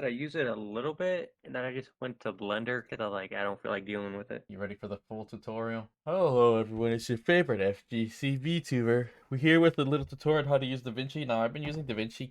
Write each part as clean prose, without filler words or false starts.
I use it a little bit, and then I just went to Blender because I don't feel like dealing with it. You ready for the full tutorial? Hello everyone, it's your favorite FGC VTuber. We're here with a little tutorial on how to use Davinci. Now I've been using Davinci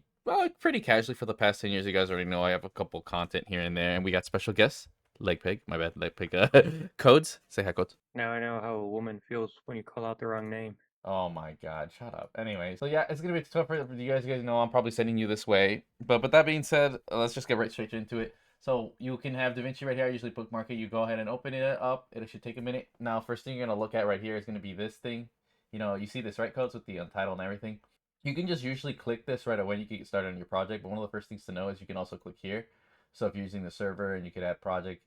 pretty casually for the past 10 years. You guys already know I have a couple content here and there, and we got special guests. Leg pig, my bad, leg pig. Codes, say hi, Codes. Now I know how a woman feels when you call out the wrong name. Oh my god, shut up. Anyway, so yeah, it's gonna be a tutorial for you guys. You guys know I'm probably sending you this way. But that being said, let's just get right straight into it. So you can have Davinci right here. I usually bookmark it. You go ahead and open it up. It should take a minute. Now, first thing you're gonna look at right here is gonna be this thing. You know, you see this, right, Codes, with the untitled and everything. You can just usually click this right away. You can get started on your project. But one of the first things to know is you can also click here. So if you're using the server and you could add project,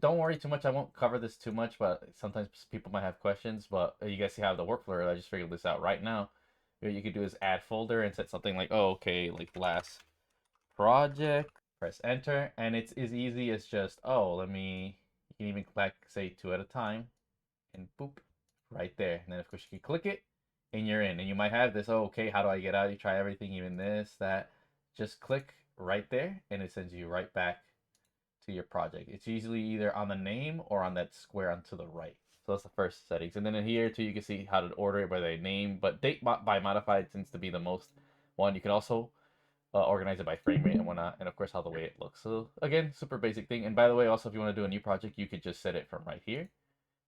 don't worry too much. I won't cover this too much, but sometimes people might have questions. But you guys see how the workflow. I just figured this out right now. What you could do is add folder and set something like, oh, okay, like last project. Press enter, and it's as easy as just, oh, let me. You can even click, say, 2 at a time, and boop, right there. And then of course you can click it, and you're in. And you might have this, oh, okay, how do I get out? You try everything, even this, that. Just click right there, and it sends you right back to your project. It's usually either on the name or on that square on to the right. So that's the first settings. And then in here too, you can see how to order it by the name, but date by modified tends to be the most one. You can also organize it by frame rate and whatnot, and of course how the way it looks. So again, super basic thing. And by the way, also if you want to do a new project, you could just set it from right here,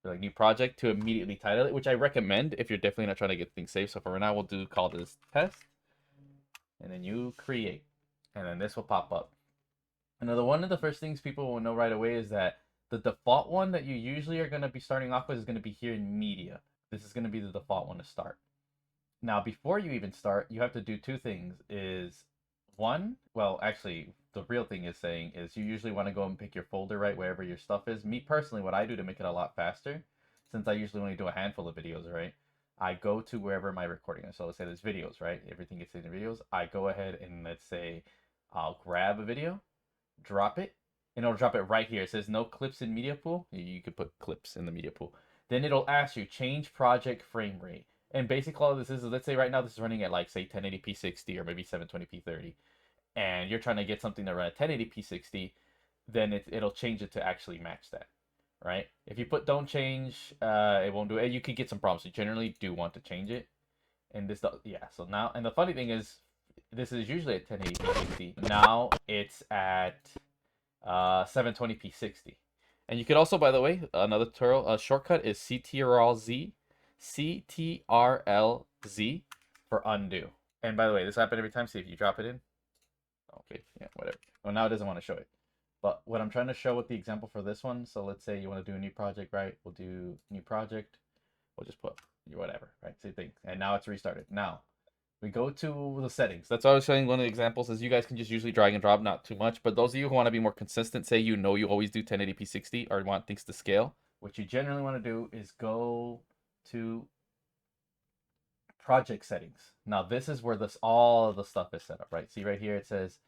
so like new project, to immediately title it, which I recommend if you're definitely not trying to get things saved. So for now, we'll call this test, and then you create, and then this will pop up. Another one of the first things people will know right away is that the default one that you usually are going to be starting off with is going to be here in media. This is going to be the default one to start. Now, before you even start, you have to do two things. Is one, well, actually, the real thing is saying is you usually want to go and pick your folder right wherever your stuff is. Me personally, what I do to make it a lot faster, since I usually only do a handful of videos, right? I go to wherever my recording is. So let's say there's videos, right? Everything gets in the videos. I go ahead and let's say I'll grab a video, drop it, and it'll drop it right here. It says no clips in media pool. You could put clips in the media pool. Then it'll ask you change project frame rate. And basically all of this is, let's say right now this is running at like say 1080p 60 or maybe 720p 30. And you're trying to get something to run at 1080p 60, then it'll change it to actually match that, right? If you put don't change, it won't do it. You could get some problems. You generally do want to change it. And this, yeah, so now, and the funny thing is, this is usually at 1080p 60. Now it's at 720p 60. And you could also, by the way, another tutorial shortcut is CTRL-Z, CTRL-Z for undo. And by the way, this happens every time. See if you drop it in. Okay, yeah, whatever. Well, now it doesn't want to show it. But what I'm trying to show with the example for this one, so let's say you want to do a new project, right? We'll do new project. We'll just put whatever, right? Same thing. And now it's restarted. Now, we go to the settings. That's why I was showing one of the examples is you guys can just usually drag and drop, not too much. But those of you who want to be more consistent, say you know you always do 1080p 60 or want things to scale, what you generally want to do is go to project settings. Now this is where all of the stuff is set up, right? See right here it says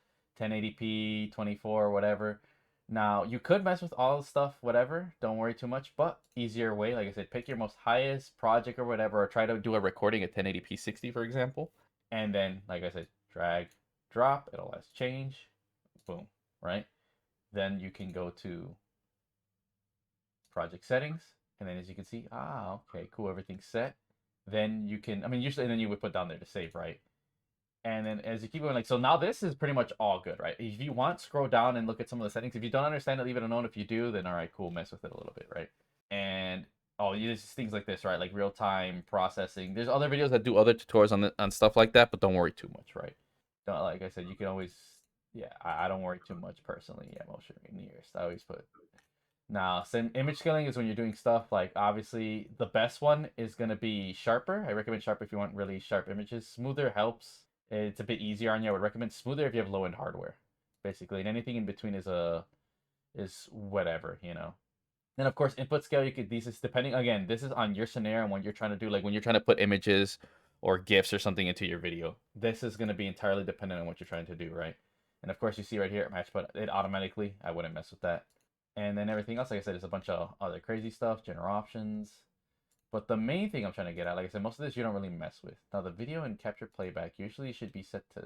1080p, 24, whatever. Now you could mess with all the stuff, whatever. Don't worry too much, but easier way, like I said, pick your most highest project or whatever, or try to do a recording at 1080p 60, for example. And then, like I said, drag, drop, it'll ask change, boom, right? Then you can go to project settings, and then as you can see, okay, cool, everything's set. Then you can, I mean, usually, and then you would put down there to save, right? And then as you keep going, like, so now this is pretty much all good, right? If you want, scroll down and look at some of the settings. If you don't understand it, leave it alone. If you do, then all right, cool, mess with it a little bit, right? And oh, there's things like this, right? Like real-time processing. There's other videos that do other tutorials on stuff like that, but don't worry too much, right? Don't, like I said, you can always, yeah, I don't worry too much personally. Yeah, motion nearest. I always put. Now, image scaling is when you're doing stuff like, obviously, the best one is going to be sharper. I recommend sharper if you want really sharp images. Smoother helps. It's a bit easier on you. I would recommend smoother if you have low-end hardware, basically. And anything in between is whatever, you know. And of course, input scale, you could, these is depending, again, this is on your scenario and what you're trying to do. Like when you're trying to put images or GIFs or something into your video, this is going to be entirely dependent on what you're trying to do, right? And of course, you see right here, match, but it automatically, I wouldn't mess with that. And then everything else, like I said, is a bunch of other crazy stuff, general options. But the main thing I'm trying to get at, like I said, most of this you don't really mess with. Now, the video and capture playback usually should be set to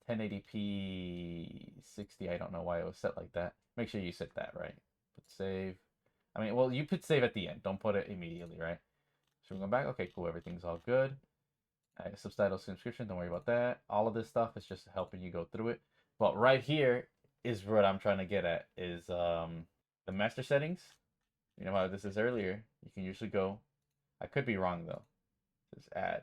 1080p 60. I don't know why it was set like that. Make sure you set that right. Put save. I mean, well, you put save at the end. Don't put it immediately, right? So we're going back. Okay, cool. Everything's all good. Subtitles, subscription. Don't worry about that. All of this stuff is just helping you go through it. But right here is what I'm trying to get at is the master settings. You know how this is earlier. You can usually go. I could be wrong though. Just add.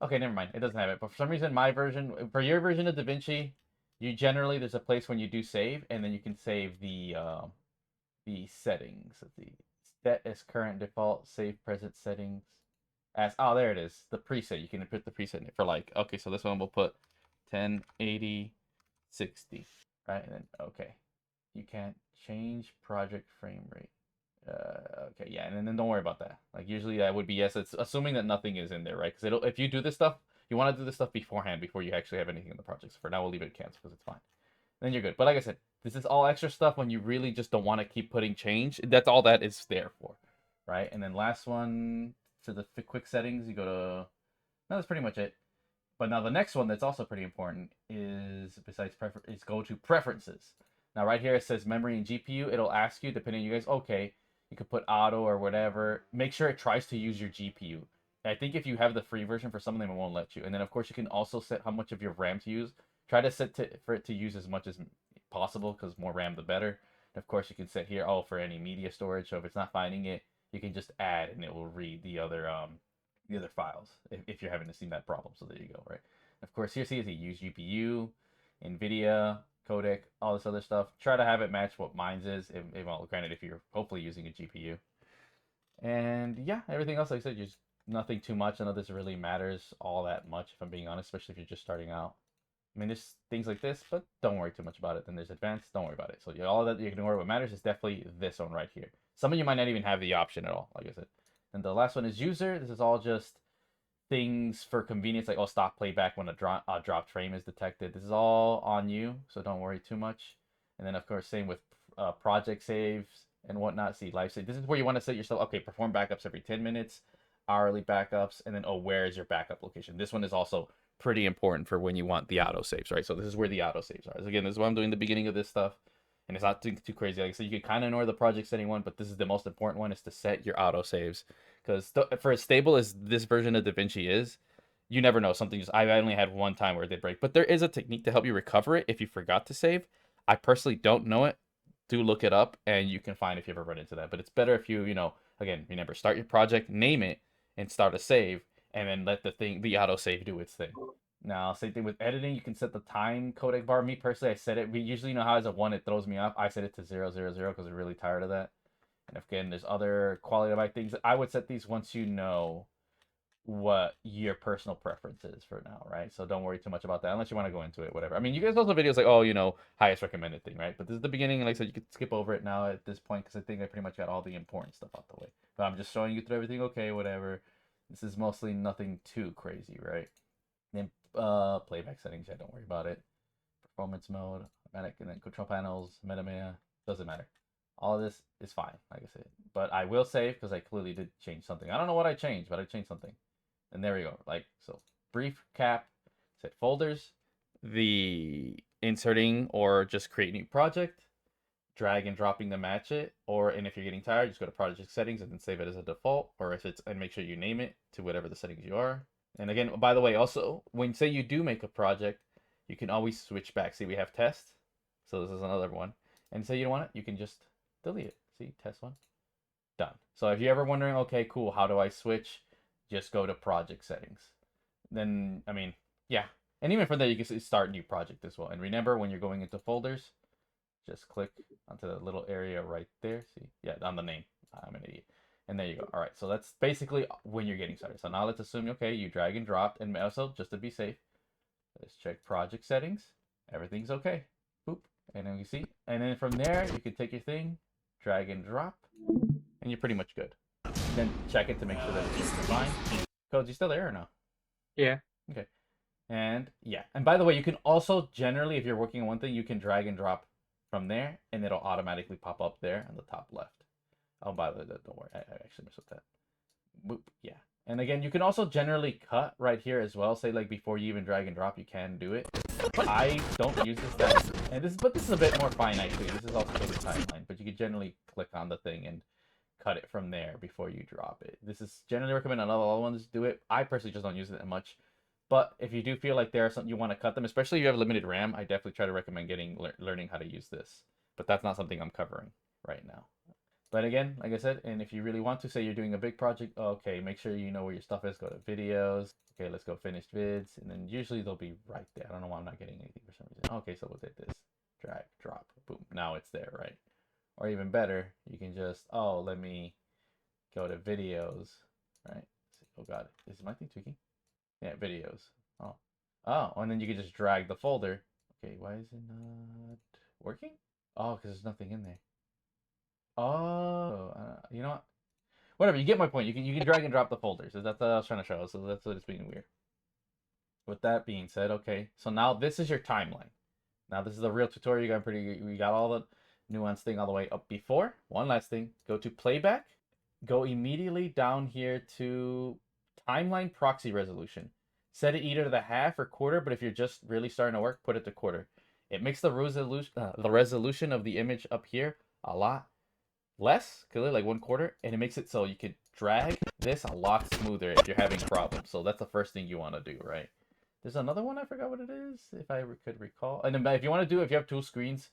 Okay, never mind. It doesn't have it. But for some reason, my version, for your version of Davinci, you generally there's a place when you do save, and then you can save the settings. The set as current default, save present settings. As oh, there it is. The preset. You can put the preset in it for like okay. So this one we'll put 1080 60, right? And then okay. You can't change project frame rate. Okay, yeah, and then don't worry about that. Like usually that would be yes. It's assuming that nothing is in there, right? Because if you do this stuff, you want to do this stuff beforehand before you actually have anything in the project. So for now, we'll leave it cancel because it's fine. Then you're good. But like I said, this is all extra stuff when you really just don't want to keep putting change. That's all that is there for, right? And then last one to the quick settings, you go to. No, that's pretty much it. But now the next one that's also pretty important is besides is go to preferences. Now right here it says memory and GPU. It'll ask you depending on you guys. Okay. You could put auto or whatever. Make sure it tries to use your GPU. I think if you have the free version for some of them, it won't let you. And then, of course, you can also set how much of your RAM to use. Try to set for it to use as much as possible because more RAM, the better. And, of course, you can set here, for any media storage. So if it's not finding it, you can just add and it will read the other files if you're having to see that problem. So there you go, right? Of course, here see use GPU, NVIDIA, codec, all this other stuff. Try to have it match what mine's is. Well, granted, if you're hopefully using a GPU. And yeah, everything else, like I said, just nothing too much. None of this really matters all that much, if I'm being honest, especially if you're just starting out. I mean, there's things like this, but don't worry too much about it. Then there's advanced, don't worry about it. So all of that you can ignore. What matters is definitely this one right here. Some of you might not even have the option at all, like I said. And the last one is user. This is all just things for convenience, like stop playback when a dropped frame is detected. This is all on you, so don't worry too much. And then of course same with project saves and whatnot. See live save. This is where you want to set yourself. Okay, perform backups every 10 minutes, hourly backups, and then where is your backup location? This one is also pretty important for when you want the auto saves, right? So this is where the auto saves are. So again, this is what I'm doing the beginning of this stuff, and it's not too crazy. Like I said, you can kind of ignore the project setting one, but this is the most important one, is to set your auto saves. Because for as stable as this version of Davinci is, you never know. Something just, I only had one time where it did break. But there is a technique to help you recover it if you forgot to save. I personally don't know it. Do look it up, and you can find if you ever run into that. But it's better if you, again, remember, start your project, name it, and start a save, and then let the auto save do its thing. Now, same thing with editing. You can set the time codec bar. Me personally, I set it. We usually know how as a 1 it throws me off. I set it to 000 because I'm really tired of that. And again, there's other quality of life things. I would set these once you know what your personal preference is for now, right? So don't worry too much about that unless you want to go into it, whatever. I mean, you guys also videos like, highest recommended thing, right? But this is the beginning, and like I said, you could skip over it now at this point because I think I pretty much got all the important stuff out the way. But I'm just showing you through everything, okay, whatever. This is mostly nothing too crazy, right? Then playback settings, yeah, don't worry about it. Performance mode, automatic, and then control panels, metamania, doesn't matter. All of this is fine, like I said. But I will save because I clearly did change something. I don't know what I changed, but I changed something. And there we go. So brief cap, set folders, the inserting or just create new project, drag and dropping to match it, and if you're getting tired, just go to project settings and then save it as a default, and make sure you name it to whatever the settings you are. And again, by the way, also, when say you do make a project, you can always switch back. See, we have test. So this is another one. And say you don't want it, you can just delete it. See, test one, done. So if you're ever wondering, okay, cool, how do I switch? Just go to project settings. Then, I mean, yeah. And even from there, you can start new project as well. And remember, when you're going into folders, just click onto the little area right there. See, yeah, on the name. I'm an idiot. And there you go. All right, so that's basically when you're getting started. So now let's assume, okay, you drag and dropped. And also, just to be safe, let's check project settings. Everything's okay. Boop. And then you see. And then from there, you can take your thing, drag and drop, and you're pretty much good. Then check it to make sure that it's fine. Codes, you still there or no? Yeah. Okay. And yeah. And by the way, you can also generally, if you're working on one thing, you can drag and drop from there, and it'll automatically pop up there on the top left. Oh, by the way, don't worry. I actually messed with that. Boop. Yeah. And again, you can also generally cut right here as well. Say like before you even drag and drop, you can do it. But I don't use this that much. And this is a bit more finite too. This is also for the timeline, but you could generally click on the thing and cut it from there before you drop it. This is generally recommended. Not all ones do it. I personally just don't use it that much. But if you do feel like there are something you want to cut them, especially if you have limited RAM, I definitely try to recommend learning how to use this. But that's not something I'm covering right now. But again, like I said, and if you really want to, say you're doing a big project, okay, make sure you know where your stuff is. Go to videos. Okay, let's go finished vids. And then usually they'll be right there. I don't know why I'm not getting anything for some reason. Okay, so we'll take this. Drag, drop, boom. Now it's there, right? Or even better, you can just, oh, let me go to videos, right? Oh god, is my thing tweaking? Yeah, videos. Oh. Oh, and then you can just drag the folder. Okay, why is it not working? Oh, because there's nothing in there. Oh, you know what? Whatever, you get my point. You can drag and drop the folders. That's what I was trying to show. So that's what it's being weird. With that being said, okay, so now this is your timeline. Now this is a real tutorial. We got all the nuance thing all the way up before. One last thing, go to playback, go immediately down here to timeline proxy resolution. Set it either to the half or quarter, but if you're just really starting to work, put it to quarter. It makes the resolution of the image up here a lot less, clearly like 1/4, and it makes it so you could drag this a lot smoother if you're having problems. So that's the first thing you want to do, right? There's another one, I forgot what it is, if I could recall. And then if you want to do, if you have 2 screens,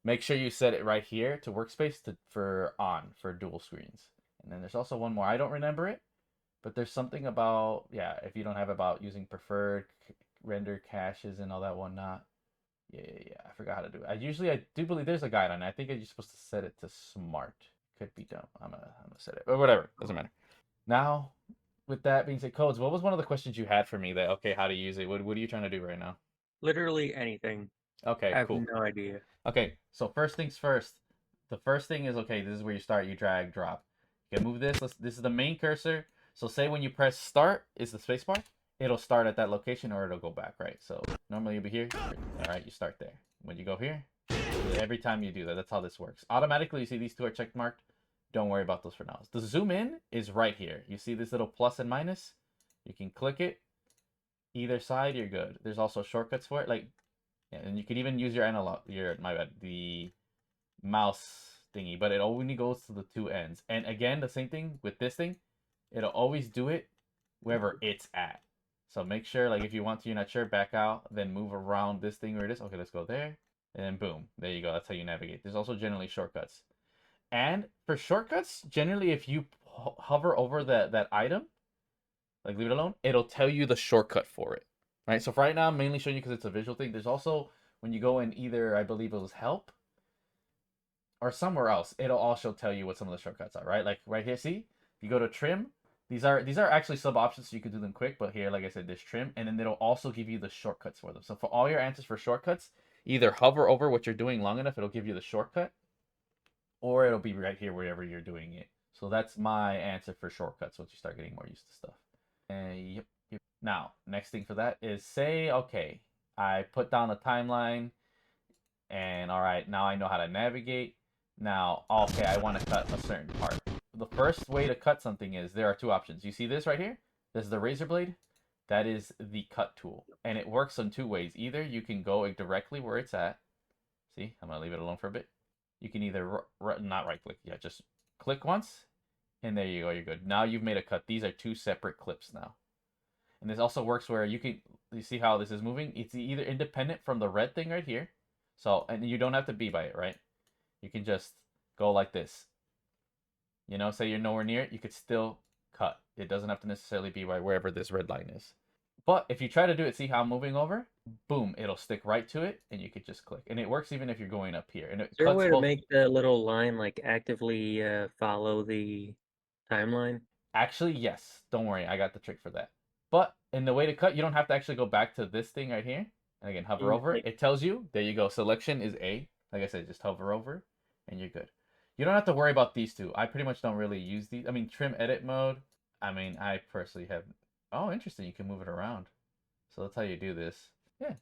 make sure you set it right here to workspace for dual screens. And then there's also one more. I don't remember it, but there's something about, yeah, if you don't have about using preferred render caches and all that whatnot. Yeah. I forgot how to do it. I do believe there's a guide on it. I think you're supposed to set it to smart. Could be dumb. I'm gonna set it, but whatever, doesn't matter. Now, with that being said, Codes, what was one of the questions you had for me that, okay, how to use it? What are you trying to do right now? Literally anything. I Okay, have cool. no idea. Okay, so first things first. The first thing is, okay, this is where you start. You drag, drop. You can move this. This is the main cursor. So say when you press start, is the spacebar. It'll start at that location or it'll go back, right? So normally you'll be here. All right, you start there. When you go here, every time you do that, that's how this works. Automatically, you see these two are check marked. Don't worry about those for now. The zoom in is right here. You see this little plus and minus? You can click it. Either side, you're good. There's also shortcuts for it. Like, yeah, and you can even use your analog, the mouse thingy, but it only goes to the 2 ends. And again, the same thing with this thing. It'll always do it wherever it's at. So make sure, like, if you want to, you're not sure, back out, then move around this thing where it is. Okay, let's go there. And then boom, there you go. That's how you navigate. There's also generally shortcuts. And for shortcuts, generally, if you hover over that item, like leave it alone, it'll tell you the shortcut for it. Right? So for right now, I'm mainly showing you because it's a visual thing. There's also, when you go in either, I believe it was help, or somewhere else, it'll also tell you what some of the shortcuts are, right? Like right here, see? If you go to trim, these are actually sub options, so you can do them quick, but here, like I said, there's trim, and then it'll also give you the shortcuts for them. So for all your answers for shortcuts, either hover over what you're doing long enough, it'll give you the shortcut, or it'll be right here wherever you're doing it. So that's my answer for shortcuts once you start getting more used to stuff. Yep. Now, next thing for that is say, okay, I put down the timeline, and all right, now I know how to navigate. Now, okay, I want to cut a certain part. The first way to cut something is, there are 2 options. You see this right here? This is the razor blade. That is the cut tool. And it works in 2 ways. Either you can go directly where it's at. See, I'm going to leave it alone for a bit. You can either, not right click, yeah, just click once. And there you go, you're good. Now you've made a cut. These are 2 separate clips now. And this also works where you see how this is moving? It's either independent from the red thing right here. So, and you don't have to be by it, right? You can just go like this. You know, say you're nowhere near it, you could still cut. It doesn't have to necessarily be by wherever this red line is. But if you try to do it, see how I'm moving over? Boom, it'll stick right to it, and you could just click. And it works even if you're going up here. And it Is there a cuts way to both. make the little line like actively follow the timeline? Actually, yes. Don't worry, I got the trick for that. But in the way to cut, you don't have to actually go back to this thing right here. And again, hover over it. Like, It tells you, there you go. Selection is A. Like I said, just hover over, and you're good. You don't have to worry about these 2. I pretty much don't really use these. I mean, trim edit mode. I mean, I personally have. Oh, interesting. You can move it around. So that's how you do this. Yeah.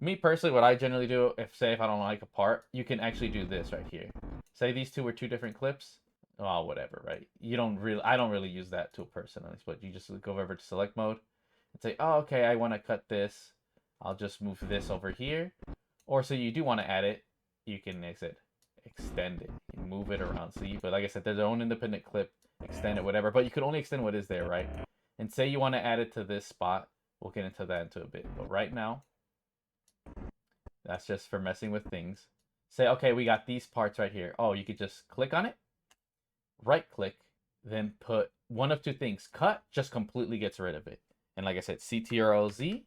Me personally, what I generally do, if I don't like a part, you can actually do this right here. Say these 2 were 2 different clips. Oh, whatever, right? I don't really use that tool personally, but you just go over to select mode and say, oh, okay, I want to cut this. I'll just move this over here. Or so you do want to add it, you can, like I said, extend it. You move it around. See, but like I said, there's their own independent clip, extend it, whatever. But you can only extend what is there, right? And say you want to add it to this spot. We'll get into that into a bit. But right now, that's just for messing with things. Say, okay, we got these parts right here. Oh, you could just click on it, right click, then put one of two things. Cut just completely gets rid of it. And like I said, CTRL-Z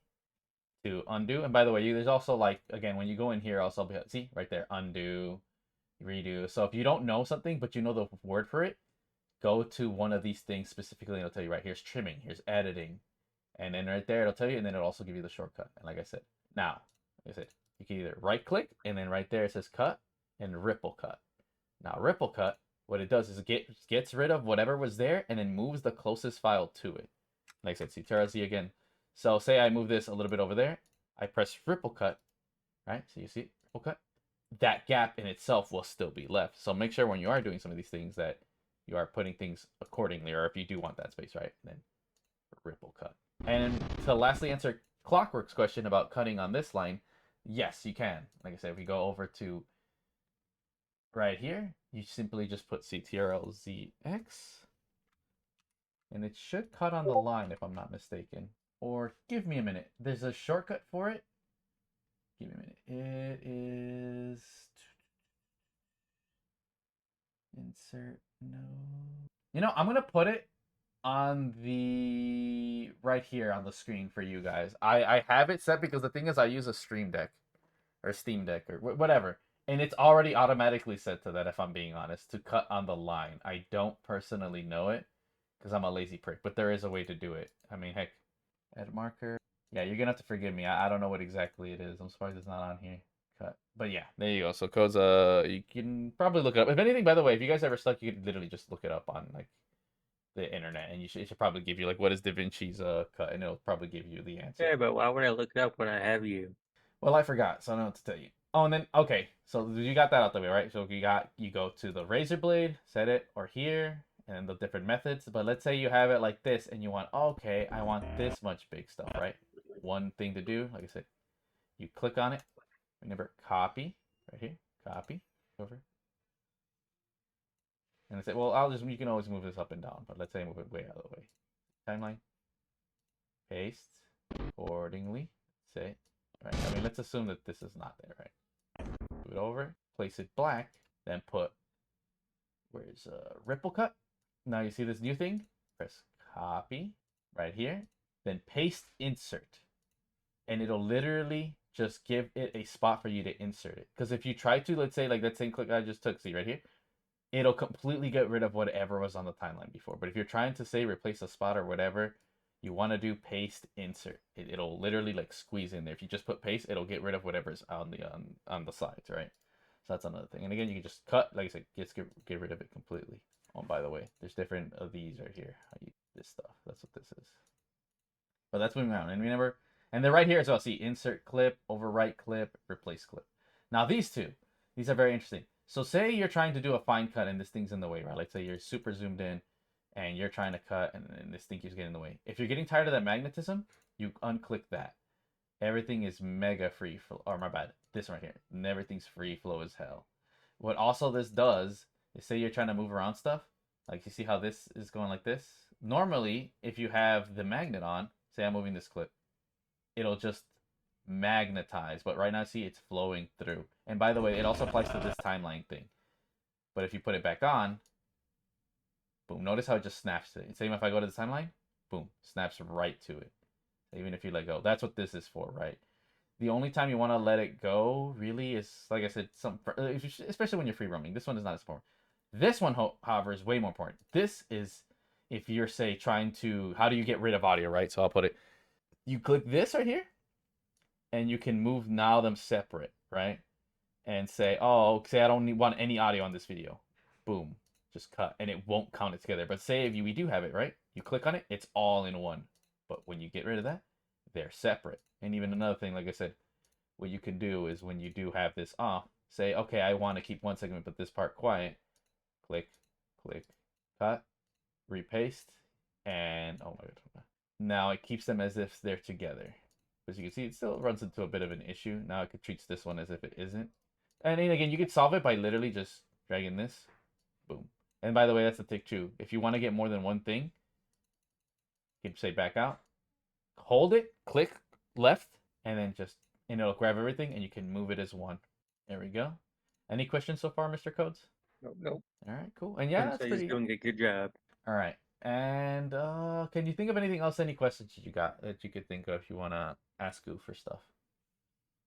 to undo. And by the way, there's also like, again, when you go in here, also, see, right there, undo, redo. So if you don't know something, but you know the word for it, go to one of these things specifically, and it'll tell you, right, here's trimming, here's editing. And then right there, it'll tell you, and then it'll also give you the shortcut. And like I said, now, like I said, you can either right click, and then right there it says cut, and ripple cut. Now, ripple cut, what it does is it gets rid of whatever was there, and then moves the closest file to it. Like I said, CTRL-Z again. So say I move this a little bit over there, I press ripple cut, right? So you see ripple cut. That gap in itself will still be left. So make sure when you are doing some of these things that you are putting things accordingly, or if you do want that space, right? And then ripple cut. And to lastly answer Clockwork's question about cutting on this line, yes, you can. Like I said, if we go over to right here, you simply just put CTRL-ZX, and it should cut on the line if I'm not mistaken. Or give me a minute. There's a shortcut for it. Give me a minute. It is insert no. You know, I'm gonna put it on the right here on the screen for you guys. I have it set because the thing is I use a Stream Deck or Steam Deck or whatever, and it's already automatically set to that. If I'm being honest, to cut on the line. I don't personally know it because I'm a lazy prick, but there is a way to do it. I mean, heck, add marker. Yeah, you're gonna have to forgive me. I don't know what exactly it is. I'm surprised it's not on here. Cut. But yeah, there you go. So codes, you can probably look it up. If anything, by the way, if you guys ever stuck, you could literally just look it up on like the internet, and it should probably give you like what is Davinci's cut, and it'll probably give you the answer. Yeah, but why would I look it up when I have you? Well, I forgot, so I don't know what to tell you. Oh, and then okay, so you got that out the way, right? So you go to the razor blade, set it, or here, and the different methods. But let's say you have it like this, and you want, okay, I want this much big stuff, right? One thing to do, like I said, you click on it. Remember, copy right here, copy over. And I say, well, you can always move this up and down, but let's say I move it way out of the way. Timeline, paste accordingly. Say, right. I mean, let's assume that this is not there, right? Move it over, place it black, then put where's ripple cut. Now you see this new thing. Press copy right here, then paste insert, and it'll literally just give it a spot for you to insert it. Because if you try to, let's say like that same click I just took, see right here, it'll completely get rid of whatever was on the timeline before. But if you're trying to say replace a spot or whatever, you want to do paste insert. It'll literally like squeeze in there. If you just put paste, it'll get rid of whatever's on the sides, right? So that's another thing. And again, you can just cut, like I said, just get rid of it completely. Oh, by the way, there's different of these right here. This stuff. That's what this is. But that's moving around. And remember, and they're right here as well. See, insert clip, overwrite clip, replace clip. Now these are very interesting. So say you're trying to do a fine cut and this thing's in the way, right? Like say you're super zoomed in and you're trying to cut and this thing keeps getting in the way. If you're getting tired of that magnetism, you unclick that. Everything is mega free flow, or my bad, this one right here. Everything's free flow as hell. What also this does is say you're trying to move around stuff. Like you see how this is going like this? Normally, if you have the magnet on, say I'm moving this clip, it'll just magnetize, but right now see it's flowing through. And by the way, it also applies to this timeline thing. But if you put it back on, boom, notice how it just snaps to it. Same if I go to the timeline, boom, snaps right to it. Even if you let go, that's what this is for, right? The only time you want to let it go really is, like I said, especially when you're free roaming. This one is not as important. This one, however, is way more important. This is if you're, say, trying to, how do you get rid of audio, right? So I'll put it, you click this right here, and you can move now them separate, right? And say, oh, say I don't want any audio on this video. Boom, just cut, and it won't count it together. But say we do have it, right? You click on it, it's all in one. But when you get rid of that, they're separate. And even another thing, like I said, what you can do is when you do have this off, say, okay, I want to keep one segment, but this part quiet. Click, click, cut, repaste, and oh my god. Now it keeps them as if they're together. As you can see, it still runs into a bit of an issue. Now it treats this one as if it isn't. And then again, you could solve it by literally just dragging this. Boom. And by the way, that's the trick too. If you want to get more than one thing, you can say back out. Hold it, click left, and then and it'll grab everything, and you can move it as one. There we go. Any questions so far, Mr. Codes? Nope, nope. All right, cool. And yeah, that's Sensei's pretty. doing a good job. All right. And can you think of anything else? Any questions that you got that you could think of if you want to ask Goof for stuff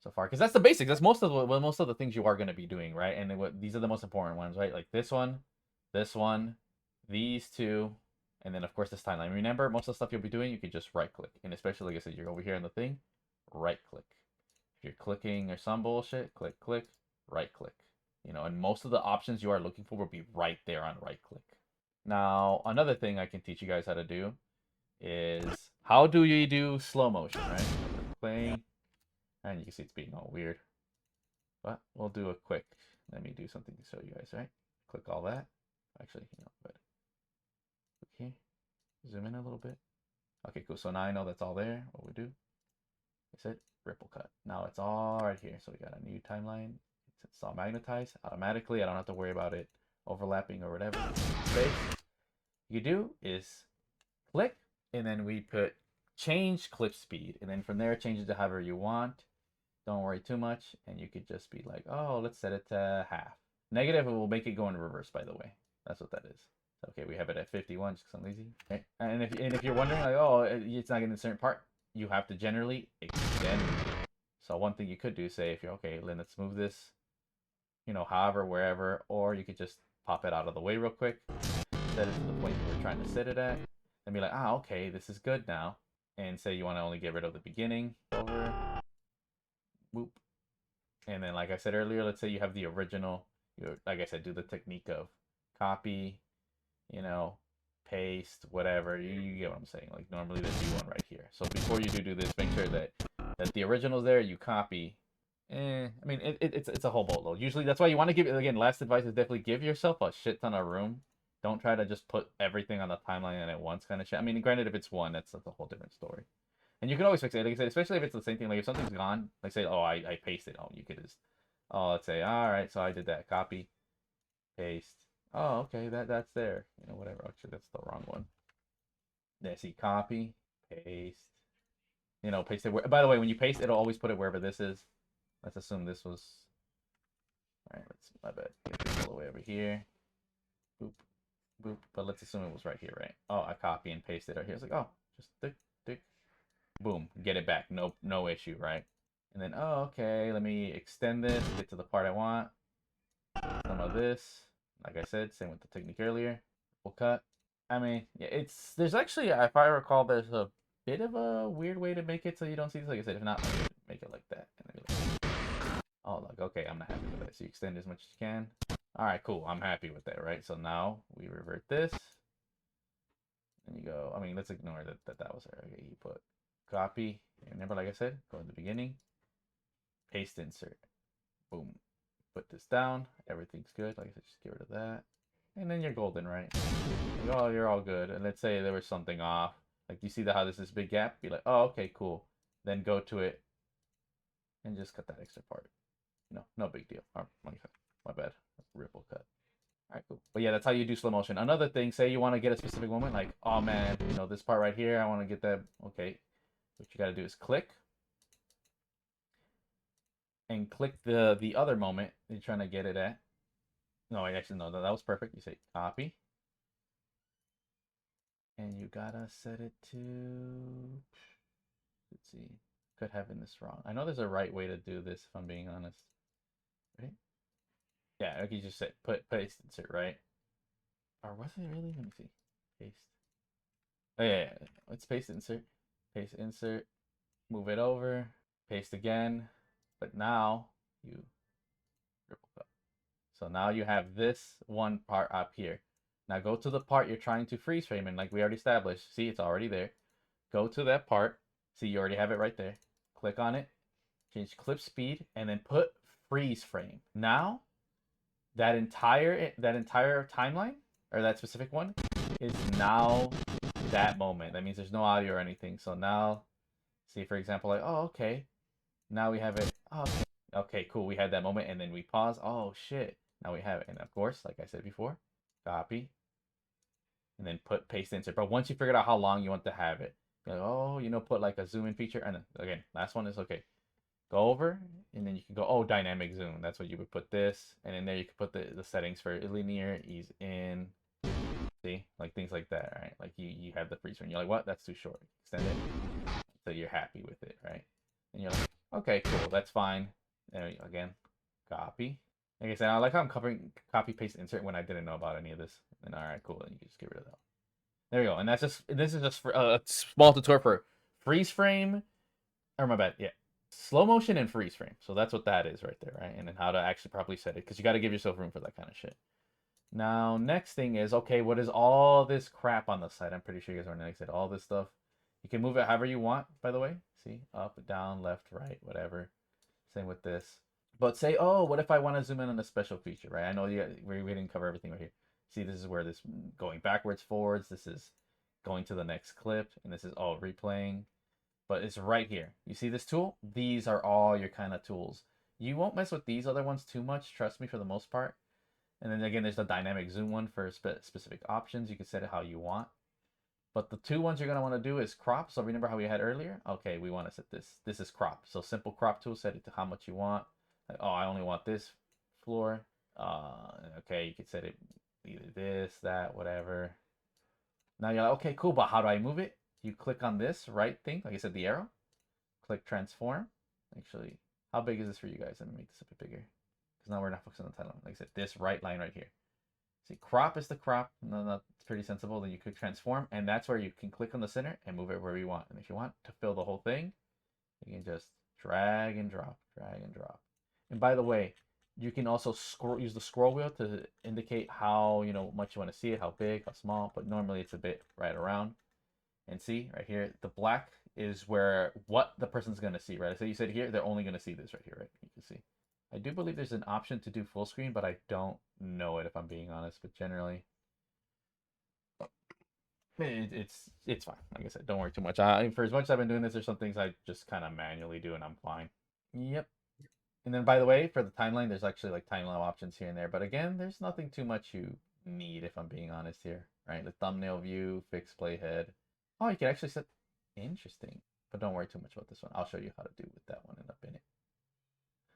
so far? Because that's the basics. That's most of the things you are going to be doing, right? And these are the most important ones, right? Like this one, these two, and then of course this timeline. Remember, most of the stuff you'll be doing, you can just right click, and especially like I said, you're over here on the thing, right click. If you're clicking or some bullshit, click, right click. You know, and most of the options you are looking for will be right there on right click. Now, another thing I can teach you guys how to do is how do you do slow motion, right? Playing, and you can see it's being all weird. But we'll do a quick, let me do something to show you guys, right? Click all that. Actually, you know, but click here, zoom in a little bit. Okay, cool. So now I know that's all there. What we do, I said ripple cut. Now it's all right here. So we got a new timeline. It's all magnetized automatically. I don't have to worry about it overlapping or whatever. Space. You do is click, and then we put change clip speed, and then from there change it to however you want. Don't worry too much, and you could just be like, oh, let's set it to half. Negative, it will make it go in reverse, by the way. That's what that is. Okay, we have it at 51 just because I'm lazy. Okay. And if you're wondering, like, oh, it's not getting a certain part, you have to generally extend. So one thing you could do, say, if you're okay, let's move this, you know, however, wherever, or you could just pop it out of the way real quick, set it to the point you were trying to set it at, and be like, ah, okay, this is good now. And say you want to only get rid of the beginning, over, whoop. And then, like I said earlier, let's say you have the original, like I said, do the technique of copy, you know, paste, whatever. You get what I'm saying. Like normally there'd be one right here. So before you do this, make sure that the original's there, you copy. I mean, it's a whole boatload. Usually that's why you want to give, again, last advice is definitely give yourself a shit ton of room. Don't try to just put everything on the timeline at once kind of shit. I mean, granted, if it's one, that's a whole different story. And you can always fix it. Like I said, especially if it's the same thing. Like if something's gone, like say, oh, I pasted. Oh, you could just, oh, let's say, all right, so I did that. Copy, paste. Oh, okay, that's there. You know, whatever. Actually, that's the wrong one. There, see, copy, paste. You know, paste it. By the way, when you paste, it'll always put it wherever this is. Let's assume this was. All right, my bad. Get this all the way over here. Boop, boop. But let's assume it was right here, right? Oh, I copy and paste it right here. It's like, oh, just tick, tick. Boom, get it back. No issue, right? And then, oh, okay, let me extend this, get to the part I want. Some of this, like I said, same with the technique earlier. We'll cut. I mean, yeah, there's actually, if I recall, there's a bit of a weird way to make it so you don't see this. Like I said, if not, make it like that. And then oh, like, okay, I'm not happy with that. So you extend as much as you can. All right, cool. I'm happy with that, right? So now we revert this. And you go, I mean, let's ignore that was there. Okay, you put copy. Remember, like I said, go in the beginning. Paste insert. Boom. Put this down. Everything's good. Like I said, just get rid of that. And then you're golden, right? Oh, you're all good. And let's say there was something off. Like, you see how there's this big gap? Be like, oh, okay, cool. Then go to it and just cut that extra part. No big deal. Oh, my bad. Ripple cut. All right, cool. But yeah, that's how you do slow motion. Another thing, say you want to get a specific moment, like, oh man, you know, this part right here, I want to get that. Okay, what you got to do is click. And click the other moment you're trying to get it at. No, actually, no, that was perfect. You say copy. And you gotta set it to, let's see, could have been this wrong. I know there's a right way to do this, if I'm being honest. Right? Yeah, okay, you just say paste insert, right? Or was it really? Let me see. Paste. Oh yeah. Let's paste paste insert, move it over, paste again. But now you ripple cut. So now you have this one part up here. Now go to the part you're trying to freeze frame, and like we already established, see, it's already there. Go to that part. See, you already have it right there. Click on it, change clip speed, and then put freeze frame. Now that entire timeline, or that specific one, is now that moment. That means there's no audio or anything. So now See, for example, like, oh, okay. Now we have it. Oh, okay, cool. We had that moment, and then we pause. Oh, shit. Now we have it. And of course, like I said before, copy, and then paste insert. But once you figured out how long you want to have it, you're like, oh, put like a zoom in feature. And then, again, last one is okay. Go over, and then you can go, oh, dynamic zoom. That's what you would put this. And in there, you can put the settings for linear, ease in. See? Like things like that, right? Like you have the freeze frame. You're like, what? That's too short. Extend it. So you're happy with it, right? And you're like, okay, cool, that's fine. And again, copy. Like I said, I like how I'm covering copy paste insert when I didn't know about any of this. And all right, cool. Then you can just get rid of that. There we go. And this is just for a small tutorial for freeze frame. Or my bad, yeah, slow motion and freeze frame. So that's what that is right there, right? And then how to actually properly set it, because you got to give yourself room for that kind of shit. Now, next thing is, okay, what is all this crap on the side? I'm pretty sure you guys already said all this stuff. You can move it however you want, by the way. See, up, down, left, right, whatever. Same with this. But say, oh, what if I want to zoom in on a special feature, right? I know we didn't cover everything right here. See, this is where this going backwards, forwards. This is going to the next clip, and this is all replaying. But it's right here. You see this tool? These are all your kind of tools. You won't mess with these other ones too much, trust me, for the most part. And then again, there's the dynamic zoom one for specific options. You can set it how you want. But the two ones you're going to want to do is crop. So remember how we had earlier? Okay, we want to set this. This is crop. So simple crop tool, set it to how much you want. Like, oh, I only want this floor. Okay, you can set it either this, that, whatever. Now you're like, okay, cool, but how do I move it? You click on this right thing, like I said, the arrow. Click transform. Actually, how big is this for you guys? Let me make this a bit bigger, because now we're not focusing on the title. Like I said, this right line right here. See, crop is the crop. No, that's pretty sensible. Then you click transform, and that's where you can click on the center and move it wherever you want. And if you want to fill the whole thing, you can just drag and drop, drag and drop. And by the way, you can also use the scroll wheel to indicate how much you want to see it, how big, how small. But normally it's a bit right around. And see right here, the black is where what the person's going to see, right? So you said here, they're only going to see this right here, right? You can see. I do believe there's an option to do full screen, but I don't know it if I'm being honest. But generally, it's fine. Like I said, don't worry too much. For as much as I've been doing this, there's some things I just kind of manually do, and I'm fine. Yep. And then, by the way, for the timeline, there's actually like timeline options here and there. But again, there's nothing too much you need if I'm being honest here, right? The thumbnail view, fixed playhead. Oh, you can actually set. Interesting. But don't worry too much about this one. I'll show you how to do with that one in a minute.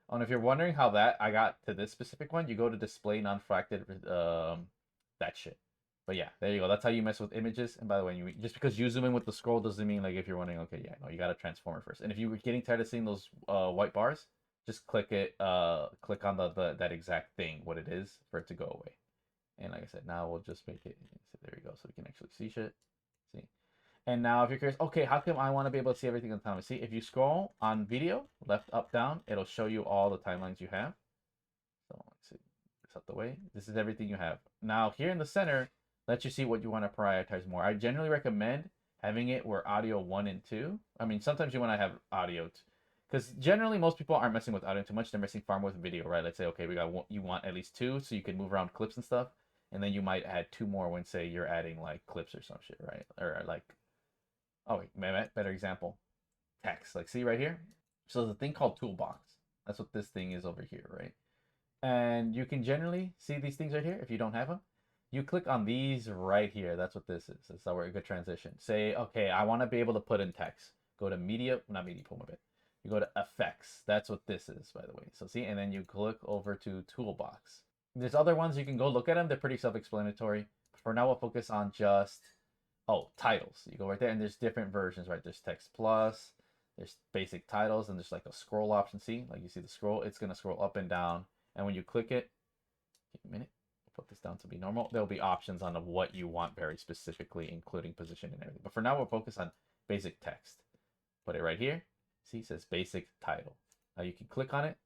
Oh, and if you're wondering how I got to this specific one, you go to display non-fracted that shit. But yeah, there you go. That's how you mess with images. And by the way, just because you zoom in with the scroll doesn't mean like if you're wondering, okay, yeah, no, you got to transform it first. And if you were getting tired of seeing those white bars, just click it. Click on that exact thing, what it is, for it to go away. And like I said, now we'll just make it. So there you go. So we can actually see shit. See. And now if you're curious, okay, how come I want to be able to see everything on the timeline? See, if you scroll on video, left, up, down, it'll show you all the timelines you have. So let's see, this out the way. This is everything you have. Now here in the center, lets you see what you want to prioritize more. I generally recommend having it where audio 1 and 2. I mean, sometimes you want to have audio, because generally most people aren't messing with audio too much. They're messing far more with video, right? Let's say, okay, you want at least 2, so you can move around clips and stuff. And then you might add 2 more when, say, you're adding like clips or some shit, right? Or like, oh wait, better example, text. Like, see right here? So there's a thing called toolbox. That's what this thing is over here, right? And you can generally see these things right here if you don't have them. You click on these right here. That's what this is. That's a good transition. Say, okay, I want to be able to put in text. Go to media, not media, pull my bit. You go to effects. That's what this is, by the way. So see, and then you click over to toolbox. There's other ones you can go look at them. They're pretty self-explanatory. For now, we'll focus on just, titles. You go right there, and there's different versions, right? There's text plus, there's basic titles, and there's like a scroll option. See, like you see the scroll, it's going to scroll up and down. And when you click it, give me a minute. Put this down to be normal. There'll be options on what you want very specifically, including position and everything. But for now, we'll focus on basic text. Put it right here. See, it says basic title. Now you can click on it,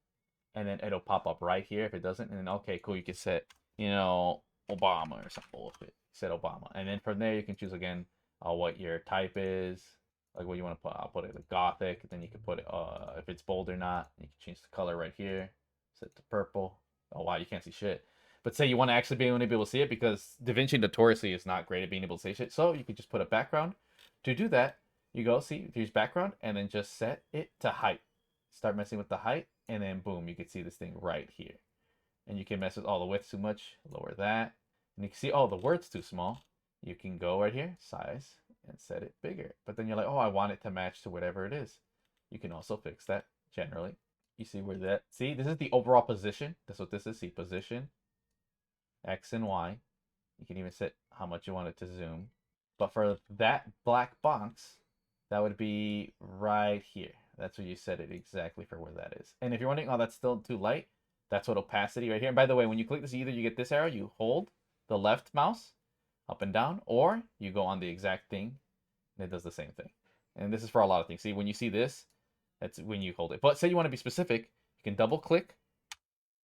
and then it'll pop up right here if it doesn't. And then, okay, cool, you can set, Obama or some bullshit. Set Obama. And then from there, you can choose again what your type is, like what you want to put. I'll put it like Gothic. Then you can put it, if it's bold or not. You can change the color right here. Set to purple. Oh, wow, you can't see shit. But say you want to actually be able to see it, because Davinci notoriously is not great at being able to see shit. So you could just put a background. To do that, You go, see, use background, and then just set it to height. Start messing with the height, and then boom, you can see this thing right here. And you can mess with all the width too much, lower that. And you can see, oh, the word's too small. You can go right here, size, and set it bigger. But then you're like, oh, I want it to match to whatever it is. You can also fix that generally. You see where that, see, this is the overall position. That's what this is, see, position, X and Y. You can even set how much you want it to zoom. But for that black box, that would be right here. That's where you set it exactly for where that is. And if you're wondering, oh, that's still too light, that's what opacity right here. And by the way, when you click this, either you get this arrow, you hold the left mouse up and down, or you go on the exact thing, and it does the same thing. And this is for a lot of things. See, when you see this, that's when you hold it. But say you want to be specific, you can double click,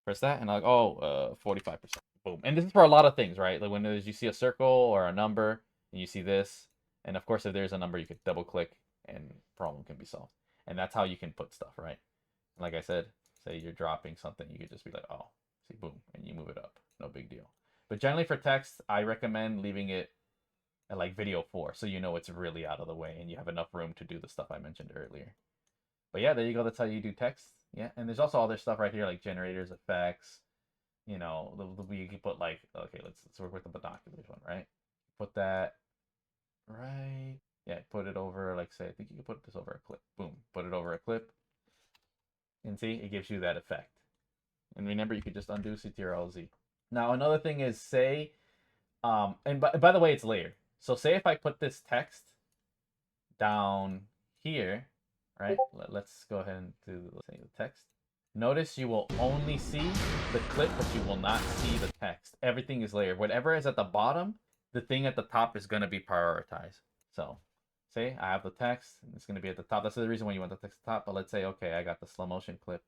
press that, and like, oh, 45%. Boom. And this is for a lot of things, right? Like when you see a circle or a number, and you see this, and of course, if there's a number, you could double click, and problem can be solved. And that's how you can put stuff, right? And like I said, say you're dropping something, you could just be like, oh, see, boom, and you move it up. No big deal. But generally for text, I recommend leaving it at like video 4, so you know it's really out of the way and you have enough room to do the stuff I mentioned earlier. But yeah, there you go. That's how you do text. Yeah, and there's also other stuff right here like generators, effects. You know, you can put like, okay, let's work with the binoculars one, right? Put that right. Yeah, put it over, like say, I think you can put this over a clip. Boom, put it over a clip. And see, it gives you that effect. And remember, you could just undo Ctrl-Z. Now, another thing is, say, and by the way, it's layered. So say if I put this text down here, right? Let's go ahead and do, let's say, the text. Notice you will only see the clip, but you will not see the text. Everything is layered. Whatever is at the bottom, the thing at the top is going to be prioritized. So, say I have the text, and it's going to be at the top. That's the reason why you want the text at the top. But let's say, okay, I got the slow motion clip.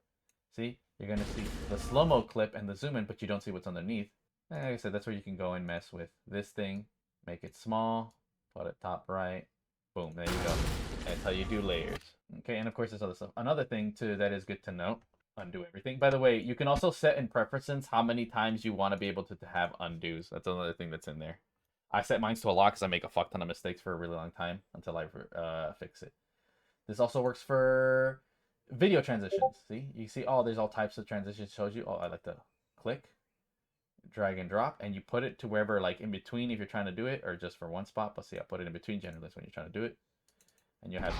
See, you're going to see the slow-mo clip and the zoom in, but you don't see what's underneath. And like I said, that's where you can go and mess with this thing. Make it small, put it top right. Boom, there you go. That's how you do layers. Okay, and of course there's other stuff. Another thing too that is good to note, undo everything. By the way, you can also set in preferences how many times you want to be able to have undos. That's another thing that's in there. I set mine to a lot because I make a fuck ton of mistakes for a really long time until I fix it. This also works for video transitions. See, you see, oh, there's all types of transitions. Shows you. Oh, I like to click, drag and drop, and you put it to wherever, like in between, if you're trying to do it, or just for one spot. But see, I put it in between. Generally, that's when you're trying to do it, and you have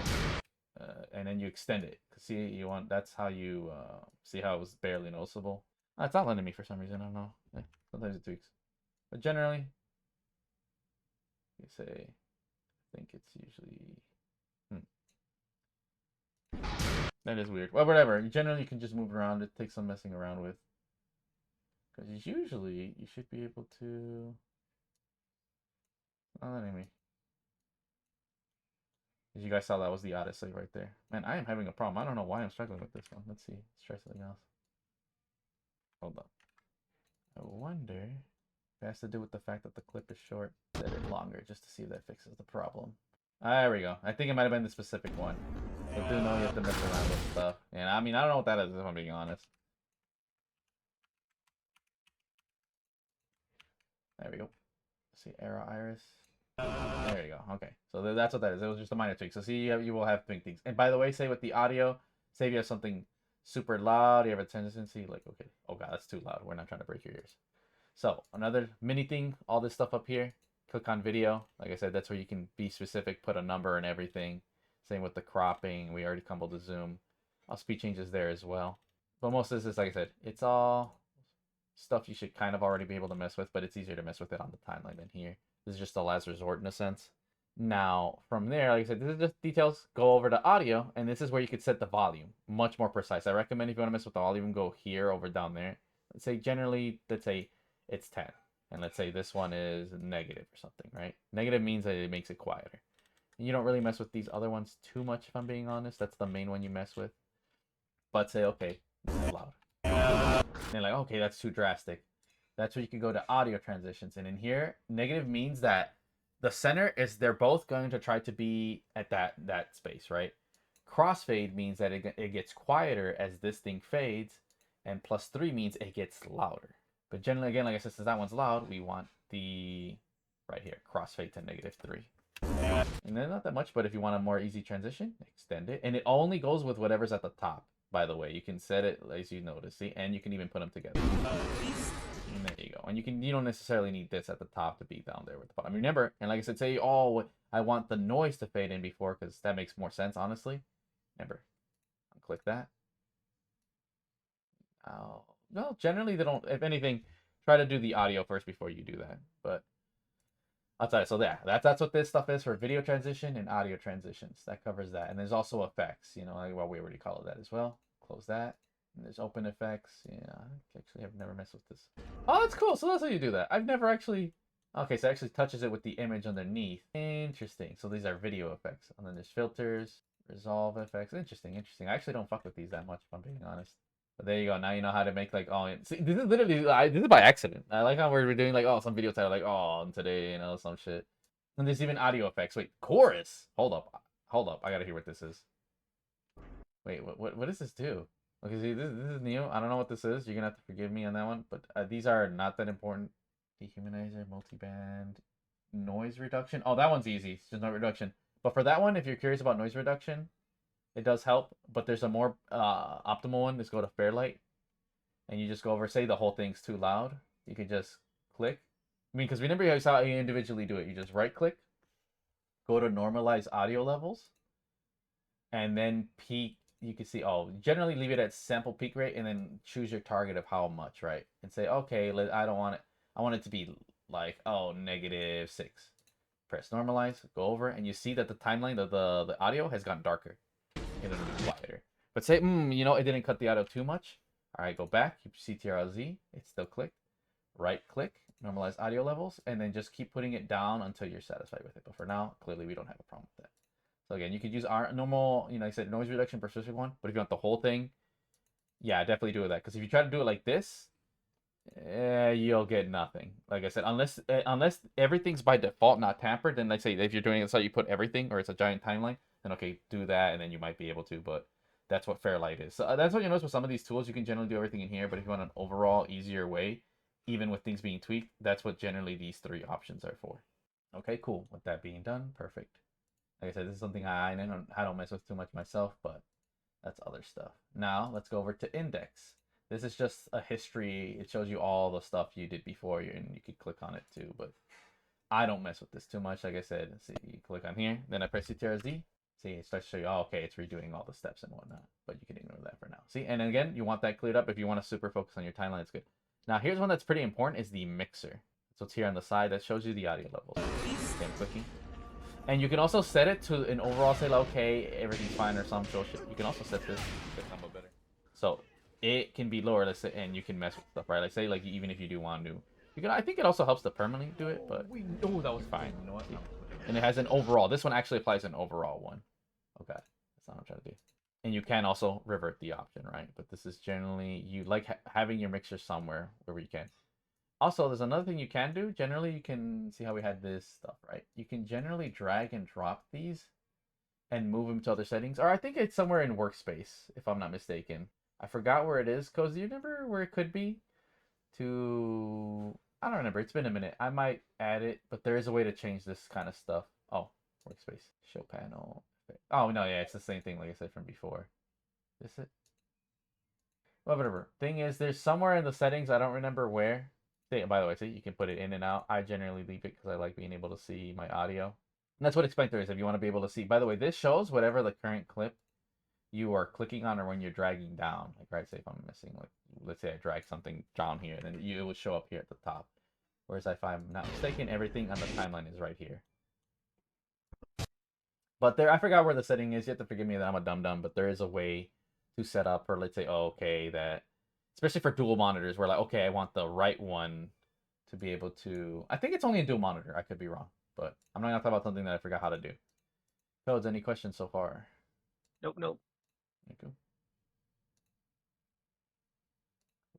and then you extend it. See, you want, that's how you see how it was barely noticeable. Oh, it's not letting me for some reason. I don't know. Sometimes it tweaks, but generally, you say, I think it's usually. That is weird. Well, whatever. Generally, you can just move around. It takes some messing around with. Because usually, you should be able to. Not letting me. As you guys saw, that was the Odyssey right there. Man, I am having a problem. I don't know why I'm struggling with this one. Let's see. Let's try something else. Hold up. I wonder if it has to do with the fact that the clip is short. Set it longer just to see if that fixes the problem. There we go. I think it might have been the specific one. I do know you have to mess around with stuff. And I mean, I don't know what that is, if I'm being honest. There we go. Let's see, arrow iris. There you go. Okay, so that's what that is. It was just a minor tweak. So see, you will have big things. And by the way, say with the audio, say if you have something super loud, you have a tendency like, okay, oh god, that's too loud. We're not trying to break your ears. So another mini thing, all this stuff up here. Click on video. Like I said, that's where you can be specific, put a number and everything. Same with the cropping. We already comboed the zoom. All speed changes there as well. But most of this is, like I said, it's all stuff you should kind of already be able to mess with, but it's easier to mess with it on the timeline than here. This is just a last resort in a sense. Now, from there, like I said, this is just details. Go over to audio, and this is where you could set the volume. Much more precise. I recommend if you want to mess with the volume, go here, over down there. Let's say generally, let's say it's 10. And let's say this one is negative or something, right? Negative means that it makes it quieter. And you don't really mess with these other ones too much, if I'm being honest. That's the main one you mess with. But say, okay, this is loud. And they're like, okay, that's too drastic. That's where you can go to audio transitions. And in here, negative means that the center is, they're both going to try to be at that space, right? Crossfade means that it gets quieter as this thing fades. And +3 means it gets louder. But generally, again, like I said, since that one's loud, we want the, right here, crossfade to -3. And then not that much, but if you want a more easy transition, extend it. And it only goes with whatever's at the top, by the way. You can set it as you notice, see? And you can even put them together. And there you go. And you don't necessarily need this at the top to be down there with the bottom. Remember, and like I said, say, oh, I want the noise to fade in before, because that makes more sense, honestly. Remember, click that. Oh, well, generally they don't, if anything, try to do the audio first before you do that. But outside, so yeah, that's what this stuff is for video transition and audio transitions. That covers that. And there's also effects, you know, like, well, we already called that as well. Close that. And there's open effects. Yeah, actually, I've never messed with this. Oh, that's cool. So that's how you do that. I've never actually. Okay, so it actually touches it with the image underneath. Interesting. So these are video effects. And then there's filters, resolve effects. Interesting, interesting. I actually don't fuck with these that much, if I'm being honest. But there you go. Now you know how to make like, oh, see, this is literally, this is by accident. I like how we're doing like, oh, some video title like, oh, today, you know, some shit. And there's even audio effects. Wait, chorus. Hold up. I gotta hear what this is. Wait, what does this do? Okay, see, this is new. I don't know what this is. You're gonna have to forgive me on that one. But these are not that important. Dehumanizer, multiband, noise reduction. Oh, that one's easy. It's just noise reduction. But for that one, if you're curious about noise reduction, it does help. But there's a more optimal one. Let's go to Fairlight. And you just go over, say the whole thing's too loud. You can just click. I mean, because remember how you individually do it. You just right click, go to normalize audio levels, and then peak. You can see, oh, generally leave it at sample peak rate and then choose your target of how much, right? And say, okay, I don't want it. I want it to be like, oh, -6. Press normalize, go over, and you see that the timeline of the audio has gotten darker. It'll be quieter. But say, you know, it didn't cut the audio too much. All right, go back, keep CTRL-Z, it's still clicked. Right click, normalize audio levels, and then just keep putting it down until you're satisfied with it. But for now, clearly we don't have a problem with that. So again, you could use our normal, you know, like I said, noise reduction per specific one, but if you want the whole thing, yeah, definitely do that. Because if you try to do it like this, you'll get nothing. Like I said, unless everything's by default not tampered, then let's say if you're doing it so you put everything or it's a giant timeline, then okay, do that, and then you might be able to, but that's what Fairlight is. So that's what you notice with some of these tools. You can generally do everything in here, but if you want an overall easier way, even with things being tweaked, that's what generally these three options are for. Okay, cool. With that being done, perfect. Like I said, this is something I don't mess with too much myself, but that's other stuff. Now let's go over to index. This is just a history. It shows you all the stuff you did before, and you could click on it too, but I don't mess with this too much. Like I said, see, you click on here, then I press CTRL-Z. See, it starts to show you, oh, okay, it's redoing all the steps and whatnot, but you can ignore that for now. See, and again, you want that cleared up. If you want to super focus on your timeline, it's good. Now, here's one that's pretty important, is the mixer. So it's here on the side that shows you the audio levels. Okay, I'm clicking. And you can also set it to an overall, say, like, okay, everything's fine or some bullshit. You can also set this to combo better. So it can be lower, let's say, and you can mess with stuff, right? Like, say, like, even if you do want to, you can. I think it also helps to permanently do it, but oh, that was fine. You know what? And it has an overall. This one actually applies an overall one. Okay, that's not what I'm trying to do. And you can also revert the option, right? But this is generally, you like having your mixer somewhere where you can. Also, there's another thing you can do. Generally, you can see how we had this stuff, right? You can generally drag and drop these and move them to other settings. Or I think it's somewhere in workspace, if I'm not mistaken. I forgot where it is. Cozy, do you remember where it could be? I don't remember. It's been a minute. I might add it, but there is a way to change this kind of stuff. Oh, workspace. Show panel. Oh, no, yeah, it's the same thing like I said from before. Is it? Well, whatever. Thing is, there's somewhere in the settings, I don't remember where. By the way, see, you can put it in and out. I generally leave it because I like being able to see my audio. And that's what Explainer is, if you want to be able to see. By the way, this shows whatever the current clip you are clicking on or when you're dragging down. Like, right, say if I'm missing, like, let's say I drag something down here, then it will show up here at the top. Whereas if I'm not mistaken, everything on the timeline is right here. But there, I forgot where the setting is. You have to forgive me that I'm a dum-dum, but there is a way to set up, or let's say, oh, okay, that, especially for dual monitors, where like, okay, I want the right one to be able to, I think it's only in dual monitor. I could be wrong, but I'm not going to talk about something that I forgot how to do. Codes, any questions so far? Nope, nope. Okay.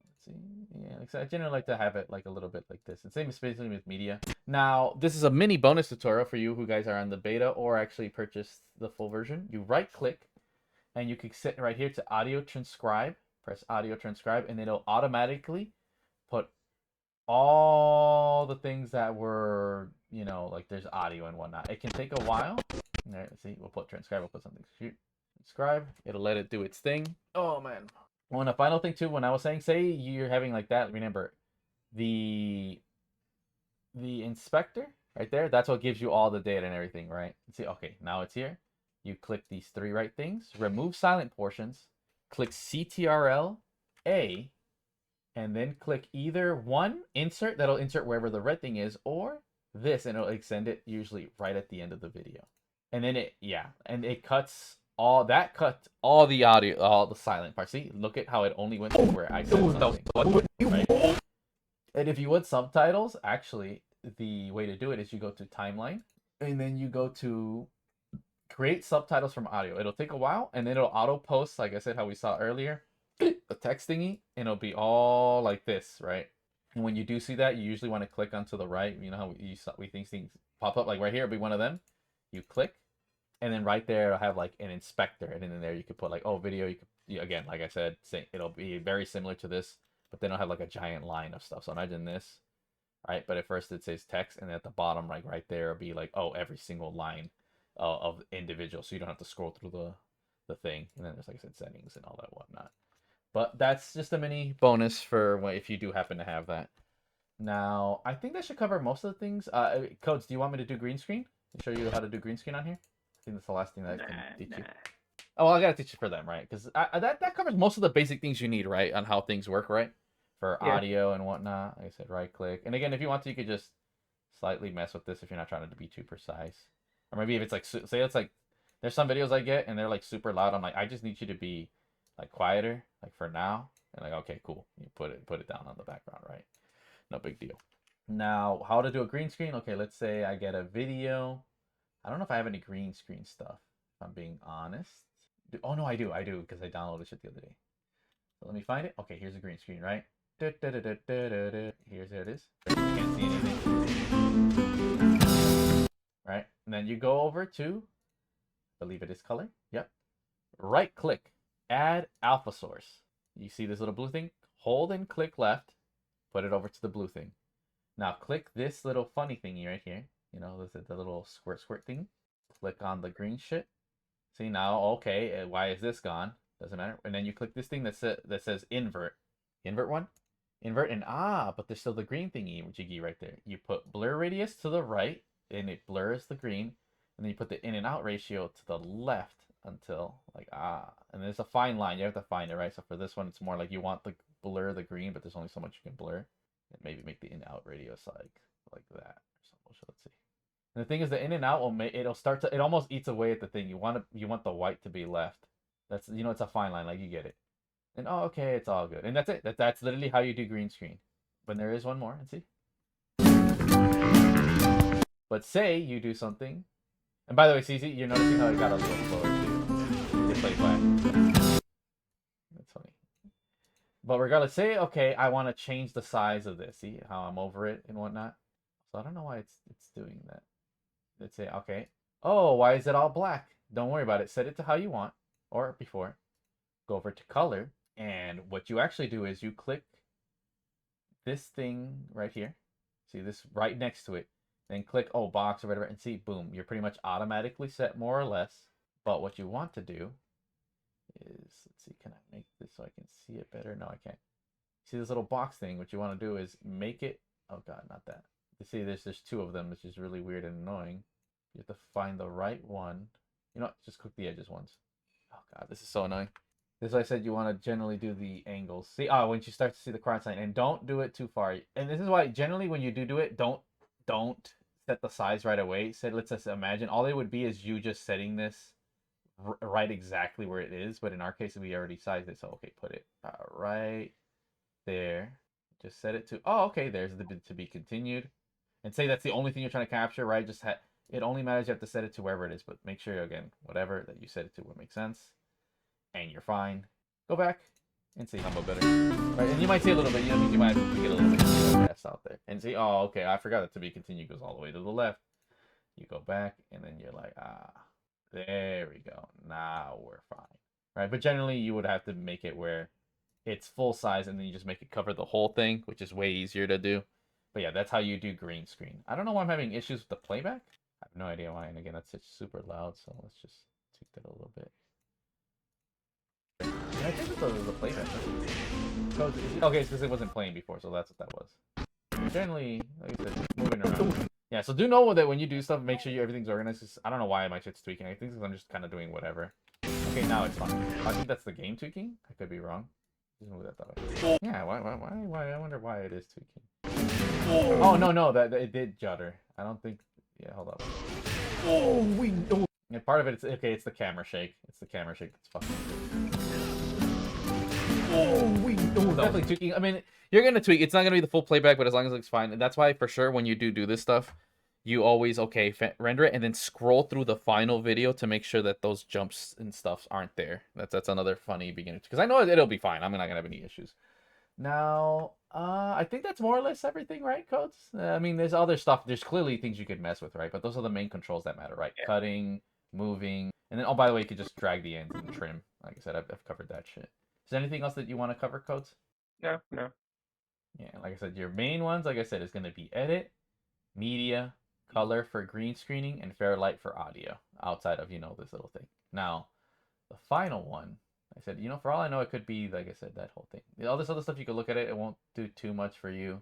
Let's see. Yeah, like I said, I generally like to have it like a little bit like this. And same especially with media. Now, this is a mini bonus tutorial for you who guys are on the beta or actually purchased the full version. You right click and you can sit right here to audio transcribe. Press audio transcribe and it'll automatically put all the things that were, you know, like there's audio and whatnot. It can take a while. All right, let's see. We'll put transcribe. We'll put something. Shoot. Transcribe. It'll let it do its thing. Oh man. Oh, and a final thing too. When I was saying, say you're having like that. Remember, the inspector right there. That's what gives you all the data and everything, right? See. Okay. Now it's here. You click these three right things. Remove silent portions. Click CTRL A. And then click either one, insert, that'll insert wherever the red thing is, or this, and it'll extend it usually right at the end of the video. And then and it cuts all the audio, all the silent part. See, look at how it only went to where I said something, right? And if you would subtitles, actually, the way to do it is you go to timeline, and then you go to create subtitles from audio. It'll take a while, and then it'll auto post, like I said, how we saw earlier, a text thingy, and it'll be all like this, right? And when you do see that, you usually want to click onto the right. You know how we think things pop up, like right here, it'll be one of them. You click, and then right there, it'll have like an inspector, and then in there you could put like, oh, video. You could, again, like I said, it'll be very similar to this, but then it'll have like a giant line of stuff. So imagine this, right? But at first it says text, and at the bottom, like right there, it'll be like, oh, every single line of individual, so you don't have to scroll through the thing. And then there's, like I said, settings and all that whatnot. But that's just a mini bonus for if you do happen to have that. Now, I think that should cover most of the things. Codes, do you want me to do green screen? Show you how to do green screen on here? I think that's the last thing that I can teach you. Oh, well, I gotta teach you for them, right? Because that covers most of the basic things you need, right? On how things work, right? For audio and whatnot. Like I said, right click. And again, if you want to, you could just slightly mess with this if you're not trying to be too precise. Or maybe if it's like, say it's like, there's some videos I get and they're like super loud. I'm like, I just need you to be like quieter, like for now. And like, okay, cool. You put it down on the background, right? No big deal. Now, how to do a green screen? Okay, let's say I get a video. I don't know if I have any green screen stuff, if I'm being honest. Oh no, I do, because I downloaded shit the other day. So let me find it. Okay, here's a green screen, right? Here's there it is. You can't see anything. Right? And then you go over to, I believe it is color. Yep. Right click, add alpha source. You see this little blue thing? Hold and click left, put it over to the blue thing. Now click this little funny thingy right here. You know, this is the little squirt thing. Click on the green shit. See now, okay, why is this gone? Doesn't matter. And then you click this thing that says invert. Invert one? Invert and but there's still the green thingy jiggy right there. You put blur radius to the right, and it blurs the green. And then you put the in and out ratio to the left until like and there's a fine line. You have to find it, right? So for this one, it's more like you want the blur the green, but there's only so much you can blur. And maybe make the in and out radius like that. So let's see. And the thing is, the in and out will it'll start to, it almost eats away at the thing. You want the white to be left. That's, you know, it's a fine line, like you get it. And okay, it's all good. And that's it. That's literally how you do green screen. But there is one more, and see. But say you do something. And by the way, CZ, you're noticing how it got a little slower too. It plays black. That's funny. But regardless, say, okay, I want to change the size of this. See how I'm over it and whatnot. So I don't know why it's doing that. Let's say, okay. Oh, why is it all black? Don't worry about it. Set it to how you want, or before. Go over to color, and what you actually do is you click this thing right here. See this right next to it. Then click box or whatever, and see, boom, you're pretty much automatically set more or less. But what you want to do is, let's see, can I make this so I can see it better? No, I can't. See this little box thing? What you want to do is make it, oh god, not that. You see, there's two of them, which is really weird and annoying. You have to find the right one. You know what? Just click the edges once. Oh god, this is so annoying. This is why I said you want to generally do the angles. See, when you start to see the cross line, and don't do it too far. And this is why generally when you do it, don't set the size right away. Let's just imagine all it would be is you just setting this right exactly where it is. But in our case, we already sized it, so okay, put it right there. Just set it to, okay, there's the to be continued. And say that's the only thing you're trying to capture, right? Just it only matters you have to set it to wherever it is, but make sure, again, whatever that you set it to would make sense. And you're fine. Go back and see how better. Right, and you might see a little bit, you know, you might have to get a little bit fast out there. And see, okay, I forgot that to be continued goes all the way to the left. You go back, and then you're like, there we go. Now we're fine. Right, but generally you would have to make it where it's full size, and then you just make it cover the whole thing, which is way easier to do. But yeah, that's how you do green screen. I don't know why I'm having issues with the playback. I have no idea why. And again, that's just super loud. So let's just tweak that a little bit. And I think it's the playback. So, okay, it's because it wasn't playing before, so that's what that was. Generally, like I said, moving around. Yeah, so do know that when you do stuff, make sure everything's organized. I don't know why my shit's tweaking. I think I'm just kind of doing whatever. Okay, now it's fine. I think that's the game tweaking. I could be wrong. Just move that way. Yeah, why? I wonder why it is tweaking. Oh, no, that it did judder. I don't think. Yeah, hold up. Oh, and part of it, it's the camera shake. It's the camera shake that's fucking good. Definitely tweaking. I mean, you're gonna tweak. It's not gonna be the full playback, but as long as it looks fine. And that's why, for sure, when you do this stuff, you always render it and then scroll through the final video to make sure that those jumps and stuff aren't there. That's another funny beginner, because I know it'll be fine. I'm not gonna have any issues. Now, I think that's more or less everything, right, Codes? I mean, there's other stuff. There's clearly things you could mess with, right? But those are the main controls that matter, right? Yeah. Cutting, moving, and then, oh, by the way, you could just drag the ends and trim. Like I said, I've covered that shit. Is there anything else that you want to cover, Codes? No. Yeah, like I said, your main ones, like I said, is going to be edit, media, color for green screening, and fair light for audio, outside of, this little thing. Now, the final one, I said, for all I know, it could be, like I said, that whole thing. All this other stuff, you could look at it. It won't do too much for you.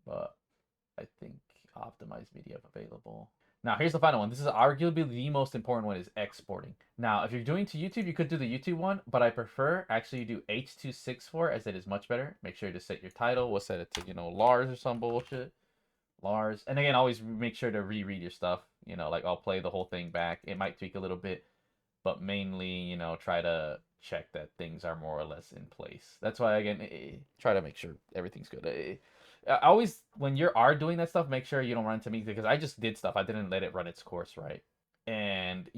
But I think optimized media available. Now, here's the final one. This is arguably the most important one, is exporting. Now, if you're doing to YouTube, you could do the YouTube one, but I prefer actually you do H.264, as it is much better. Make sure to set your title. We'll set it to, Lars or some bullshit. Lars. And again, always make sure to reread your stuff. Like I'll play the whole thing back. It might tweak a little bit, but mainly, try to check that things are more or less in place. That's why, again, try to make sure everything's good. Always, when you are doing that stuff, make sure you don't run into me, because I just did stuff. I didn't let it run its course right. And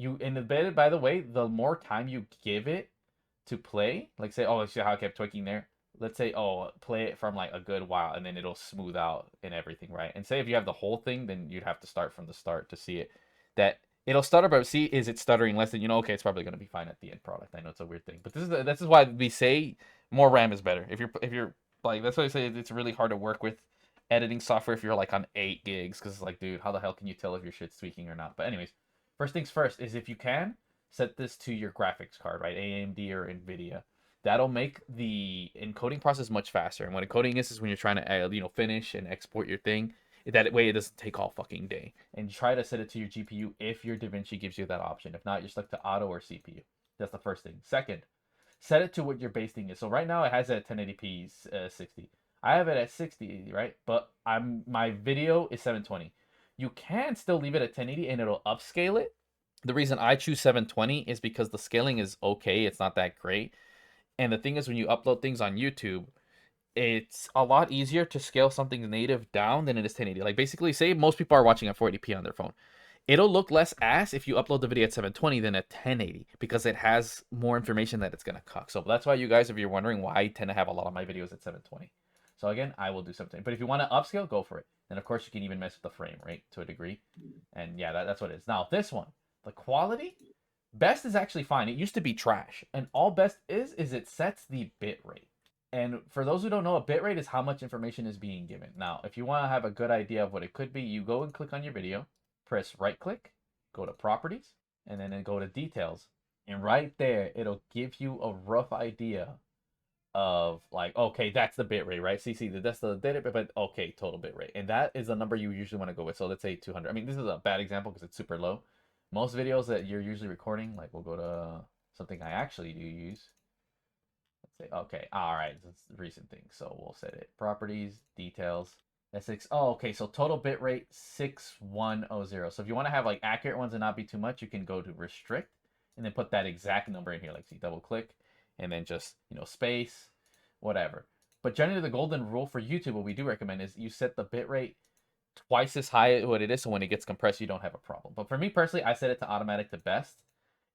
by the way, the more time you give it to play, like say, oh, see how I kept tweaking there? Let's say, oh, play it from like a good while, and then it'll smooth out and everything, right? And say if you have the whole thing, then you'd have to start from the start to see it. That it'll stutter, but see, is it stuttering less than, okay, it's probably going to be fine at the end product. I know it's a weird thing, but this is why we say more RAM is better. If you're like, that's why I say it's really hard to work with editing software if you're like on 8 gigs, because it's like, dude, how the hell can you tell if your shit's tweaking or not? But anyways, first things first is, if you can, set this to your graphics card, right? AMD or NVIDIA. That'll make the encoding process much faster. And what encoding is when you're trying to, finish and export your thing. That way it doesn't take all fucking day. And try to set it to your GPU if your Davinci gives you that option. If not, you're stuck to auto or CPU. That's the first thing. Second, set it to what your base thing is. So right now it has it at 1080p 60. I have it at 60, right? But my video is 720. You can still leave it at 1080 and it'll upscale it. The reason I choose 720 is because the scaling is okay. It's not that great. And the thing is, when you upload things on YouTube, it's a lot easier to scale something native down than it is 1080. Like, basically, say most people are watching at 480p on their phone. It'll look less ass if you upload the video at 720 than at 1080, because it has more information that it's going to cook. So that's why you guys, if you're wondering why I tend to have a lot of my videos at 720. So again, I will do 720. But if you want to upscale, go for it. And of course, you can even mess with the frame rate to a degree. And yeah, that's what it is. Now, this one, the quality, best is actually fine. It used to be trash. And all best is it sets the bit rate. And for those who don't know, a bit rate is how much information is being given. Now, if you want to have a good idea of what it could be, you go and click on your video, press right click, go to properties, and then go to details. And right there, it'll give you a rough idea of like, okay, that's the bit rate, right? See, that's the data bit, but okay, total bit rate. And that is the number you usually want to go with. So let's say 200. I mean, this is a bad example because it's super low. Most videos that you're usually recording, like we'll go to something I actually do use. Let's say, okay, all right, that's the recent thing. So we'll set it, properties, details. That's okay, so total bit rate 6100. So if you want to have like accurate ones and not be too much, you can go to restrict and then put that exact number in here. Like, see, double click and then just, space, whatever. But generally the golden rule for YouTube, what we do recommend is you set the bit rate twice as high as what it is, so when it gets compressed, you don't have a problem. But for me personally, I set it to automatic to best.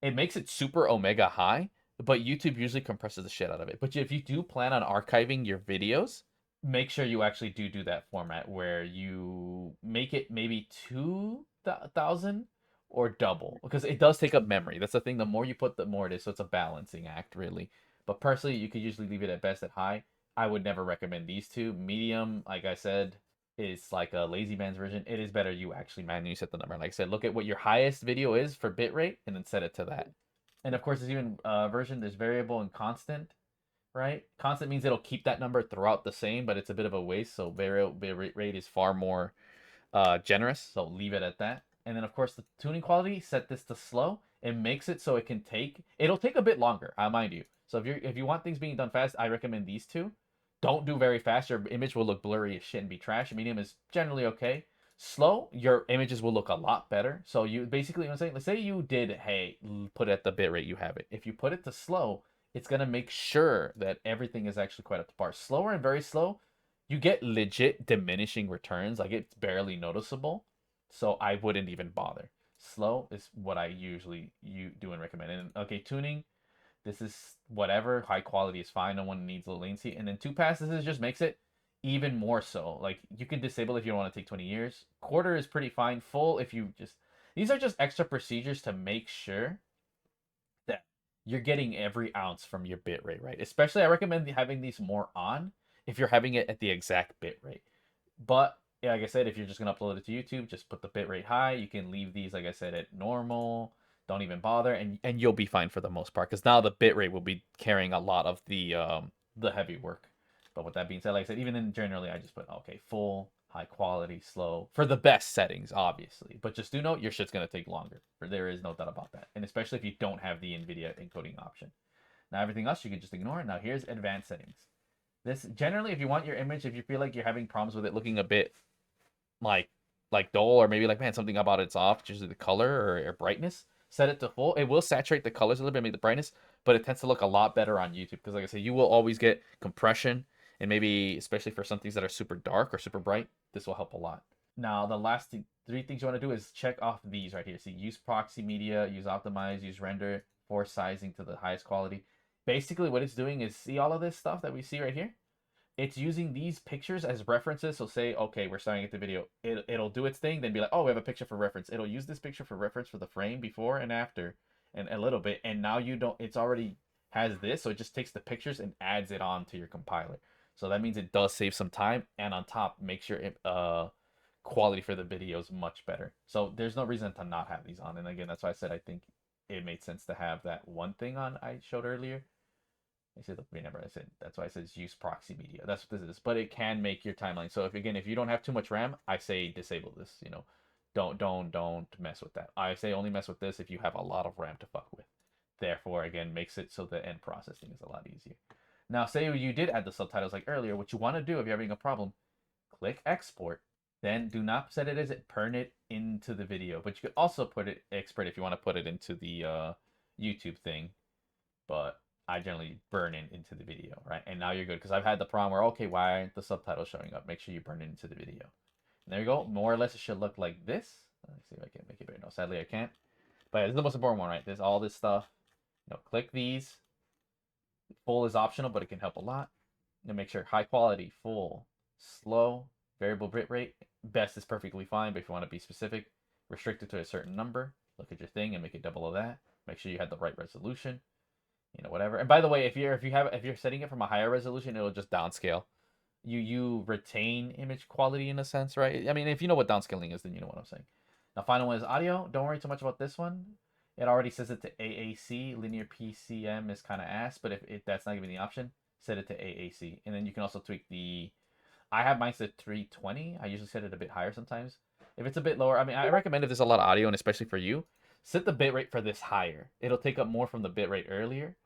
It makes it super omega high, but YouTube usually compresses the shit out of it. But if you do plan on archiving your videos, make sure you actually do that format where you make it maybe 2,000 or double, because it does take up memory. That's the thing. The more you put, the more it is. So it's a balancing act, really. But personally, you could usually leave it at best at high. I would never recommend these two. Medium, like I said, is like a lazy man's version. It is better you actually manually set the number. Like I said, look at what your highest video is for bitrate and then set it to that. And of course, there's even version, there's variable and constant, right? Constant means it'll keep that number throughout the same, but it's a bit of a waste. So variable rate is far more generous. So leave it at that. And then of course the tuning quality, set this to slow. It makes it so it'll take a bit longer, I mind you. So if you want things being done fast, I recommend these two. Don't do very fast. Your image will look blurry as shit and be trash. Medium is generally okay. Slow, your images will look a lot better. So you basically, what I'm saying, let's say you did, hey, put it at the bitrate you have it. If you put it to slow, it's gonna make sure that everything is actually quite up to par. Slower and very slow, you get legit diminishing returns. Like it's barely noticeable. So I wouldn't even bother. Slow is what I usually do and recommend. And okay, tuning, this is whatever. High quality is fine. No one needs low latency. And then 2passes just makes it even more so. Like you can disable if you don't want to take 20 years. Quarter is pretty fine. Full if you just, these are just extra procedures to make sure that you're getting every ounce from your bit rate, right? Especially I recommend having these more on if you're having it at the exact bit rate. But yeah, like I said, if you're just gonna upload it to YouTube, just put the bit rate high. You can leave these, like I said, at normal. Don't even bother, and you'll be fine for the most part. Because now the bit rate will be carrying a lot of the heavy work. But with that being said, like I said, even in generally, I just put okay, full, high quality, slow for the best settings, obviously. But just do note your shit's gonna take longer. For there is no doubt about that, and especially if you don't have the NVIDIA encoding option. Now everything else you can just ignore. Now here's advanced settings. This generally, if you want your image, if you feel like you're having problems with it looking a bit like dull, or maybe like man something about it's off, just the color or brightness, set it to full. It will saturate the colors a little bit, make the brightness, but it tends to look a lot better on YouTube because like I said, you will always get compression, and maybe especially for some things that are super dark or super bright, this will help a lot. Now the last three things you want to do is check off these right here. See, use proxy media, use optimize, use render, force sizing to the highest quality. Basically what it's doing is, see all of this stuff that we see right here, it's using these pictures as references. So say, okay, we're starting at the video. It'll do its thing, then be like, oh, we have a picture for reference. It'll use this picture for reference for the frame before and after, and a little bit. And now you don't, it's already has this. So it just takes the pictures and adds it on to your compiler. So that means it does save some time. And on top, make sure quality for the video is much better. So there's no reason to not have these on. And again, that's why I said I think it made sense to have that one thing on I showed earlier. I said, remember, I said that's why I said use proxy media. That's what this is. But it can make your timeline. So if you don't have too much RAM, I say disable this. You know, don't mess with that. I say only mess with this if you have a lot of RAM to fuck with. Therefore, again, makes it so the end processing is a lot easier. Now, say you did add the subtitles like earlier. What you want to do if you're having a problem, click export. Then do not set it as it, turn it into the video. But you could also put it export if you want to put it into the YouTube thing. But I generally burn it into the video, right? And now you're good, because I've had the problem where, okay, why aren't the subtitles showing up? Make sure you burn it into the video. And there you go. More or less it should look like this. Let's see if I can make it better. No, sadly I can't. But it's the most important one, right? There's all this stuff. You know, click these. Full is optional, but it can help a lot. And make sure high quality, full, slow, variable bit rate. Best is perfectly fine, but if you want to be specific, restrict it to a certain number. Look at your thing and make it double of that. Make sure you have the right resolution. You know, whatever. And by the way, if you're setting it from a higher resolution, it'll just downscale. You retain image quality in a sense, right? I mean, if you know what downscaling is, then you know what I'm saying. Now, final one is audio. Don't worry too much about this one. It already says it to AAC. Linear PCM is kind of ass, but if that's not giving the option, set it to AAC. And then you can also tweak the. I have mine set 320. I usually set it a bit higher sometimes. If it's a bit lower, I mean, I recommend if there's a lot of audio, and especially for you, set the bitrate for this higher. It'll take up more from the bitrate earlier.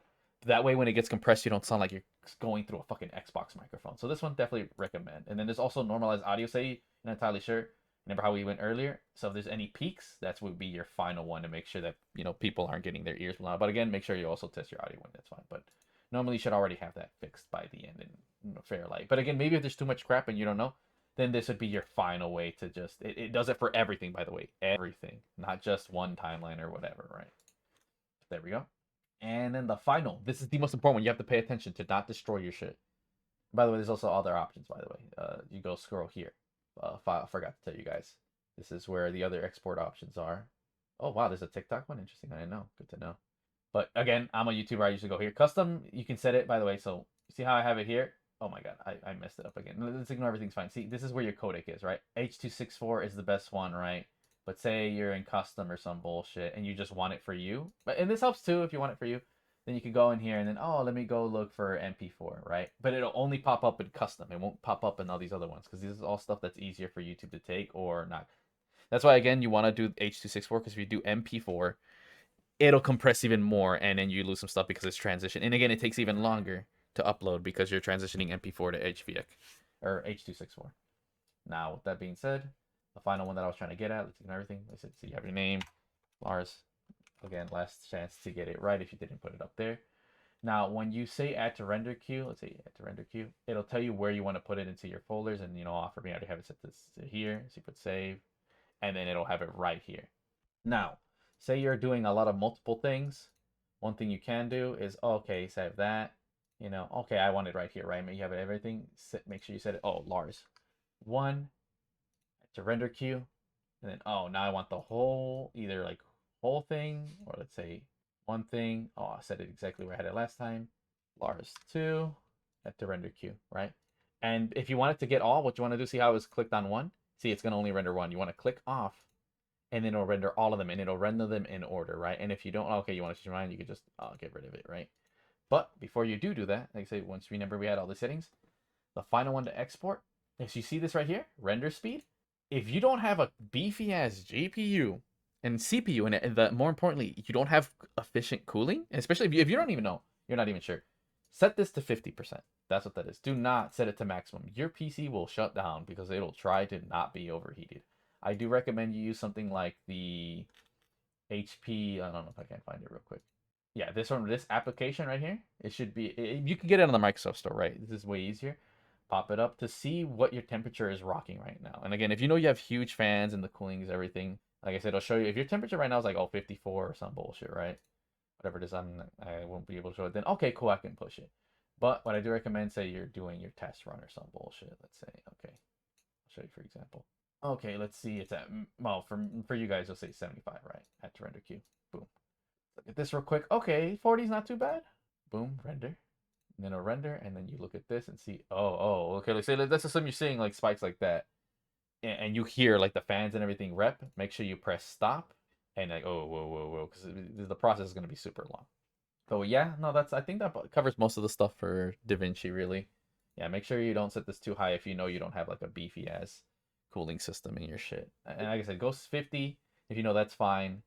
That way, when it gets compressed, you don't sound like you're going through a fucking Xbox microphone. So this one definitely recommend. And then there's also normalized audio. Say you're not entirely sure. Remember how we went earlier? So if there's any peaks, that's would be your final one to make sure that people aren't getting their ears blown out. But again, make sure you also test your audio when that's fine. But normally you should already have that fixed by the end in fair light. But again, maybe if there's too much crap and you don't know, then this would be your final way to just it does it for everything, by the way. Everything. Not just one timeline or whatever, right? There we go. And then the final, this is the most important one. You have to pay attention to not destroy your shit. By the way, there's also other options, by the way. You go scroll here. I forgot to tell you guys. This is where the other export options are. Oh, wow, there's a TikTok one? Interesting. I didn't know. Good to know. But again, I'm a YouTuber. I usually go here. Custom, you can set it, by the way. So see how I have it here? Oh my god, I messed it up again. Let's ignore everything's fine. See, this is where your codec is, right? H.264 is the best one, right? But say you're in custom or some bullshit and you just want it for you. And this helps too if you want it for you. Then you could go in here and then, oh, let me go look for MP4, right? But it'll only pop up in custom. It won't pop up in all these other ones because this is all stuff that's easier for YouTube to take or not. That's why, again, you want to do H.264 because if you do MP4, it'll compress even more and then you lose some stuff because it's transition. And again, it takes even longer to upload because you're transitioning MP4 to HVX or H.264. Now, with that being said, the final one that I was trying to get at, let's ignore everything. I said, so you have your name, Lars. Again, last chance to get it right if you didn't put it up there. Now, when you say add to render queue, let's say add to render queue, it'll tell you where you want to put it into your folders. And, you know, for me, I already have it set this to here. So you put save, and then it'll have it right here. Now, say you're doing a lot of multiple things. One thing you can do is, okay, save that. You know, okay, I want it right here, right? You have everything. Make sure you set it. Oh, Lars. 1 to render queue. And then, oh, now I want the whole, either like whole thing, or let's say one thing. Oh, I set it exactly where I had it last time. Lars 2 at the render queue, right? And if you want it to get all, what you want to do, see how it was clicked on one? See, it's going to only render one. You want to click off, and then it'll render all of them, and it'll render them in order, right? And if you don't, okay, you want to change your mind, you can just get rid of it, right? But before you do that, like I say, once remember we had all the settings, the final one to export, if you see this right here, render speed, if you don't have a beefy ass GPU and CPU in it, and more importantly, you don't have efficient cooling, especially if you don't even know, you're not even sure, set this to 50%. That's what that is. Do not set it to maximum. Your PC will shut down because it'll try to not be overheated. I do recommend you use something like the HP. I don't know if I can find it real quick. Yeah, this one, this application right here, it should be, you can get it on the Microsoft Store, right? This is way easier. Pop it up to see what your temperature is rocking right now. And again, if you know you have huge fans and the cooling is everything, like I said, I'll show you. If your temperature right now is like, oh, 54 or some bullshit, right? Whatever it is, I won't be able to show it then. Okay, cool, I can push it. But what I do recommend, say you're doing your test run or some bullshit. Let's say, okay, I'll show you for example. Okay, let's see. It's at, well, for you guys, you'll say 75, right? At render queue. Boom. Look at this real quick. Okay, 40 is not too bad. Boom, render. And then it'll render, and then you look at this and see, okay, let's say, let's assume you're seeing like spikes like that, and you hear like the fans and everything rep. Make sure you press stop, and like, oh, whoa, because the process is going to be super long. So yeah, no, I think that covers most of the stuff for Davinci, really. Yeah, make sure you don't set this too high if you know you don't have like a beefy ass cooling system in your shit. And like I said, go 50 if you know that's fine.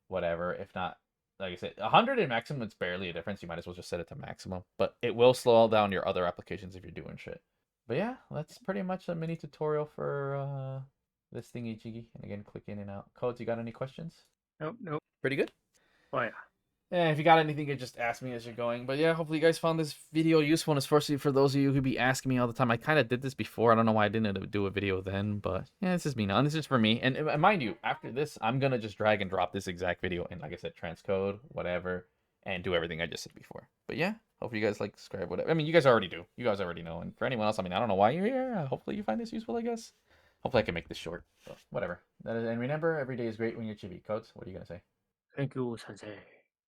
Whatever. If not, like I said, 100 and maximum, it's barely a difference. You might as well just set it to maximum. But it will slow down your other applications if you're doing shit. But yeah, that's pretty much a mini tutorial for this thingy jiggy. And again, click in and out. Codes, you got any questions? Nope. Pretty good. Oh yeah. Yeah, if you got anything, you just ask me as you're going. But yeah, hopefully you guys found this video useful, and especially for those of you who be asking me all the time. I kind of did this before. I don't know why I didn't do a video then, but yeah, this is me now. And this is for me. And mind you, after this, I'm going to just drag and drop this exact video and, like I said, transcode, whatever, and do everything I just said before. But yeah, hopefully you guys like, subscribe, whatever. I mean, you guys already do. You guys already know. And for anyone else, I mean, I don't know why you're here. Hopefully you find this useful, I guess. Hopefully I can make this short. So, whatever. And remember, every day is great when you're chibi. Codes, what are you going to say? Thank you, Sensei.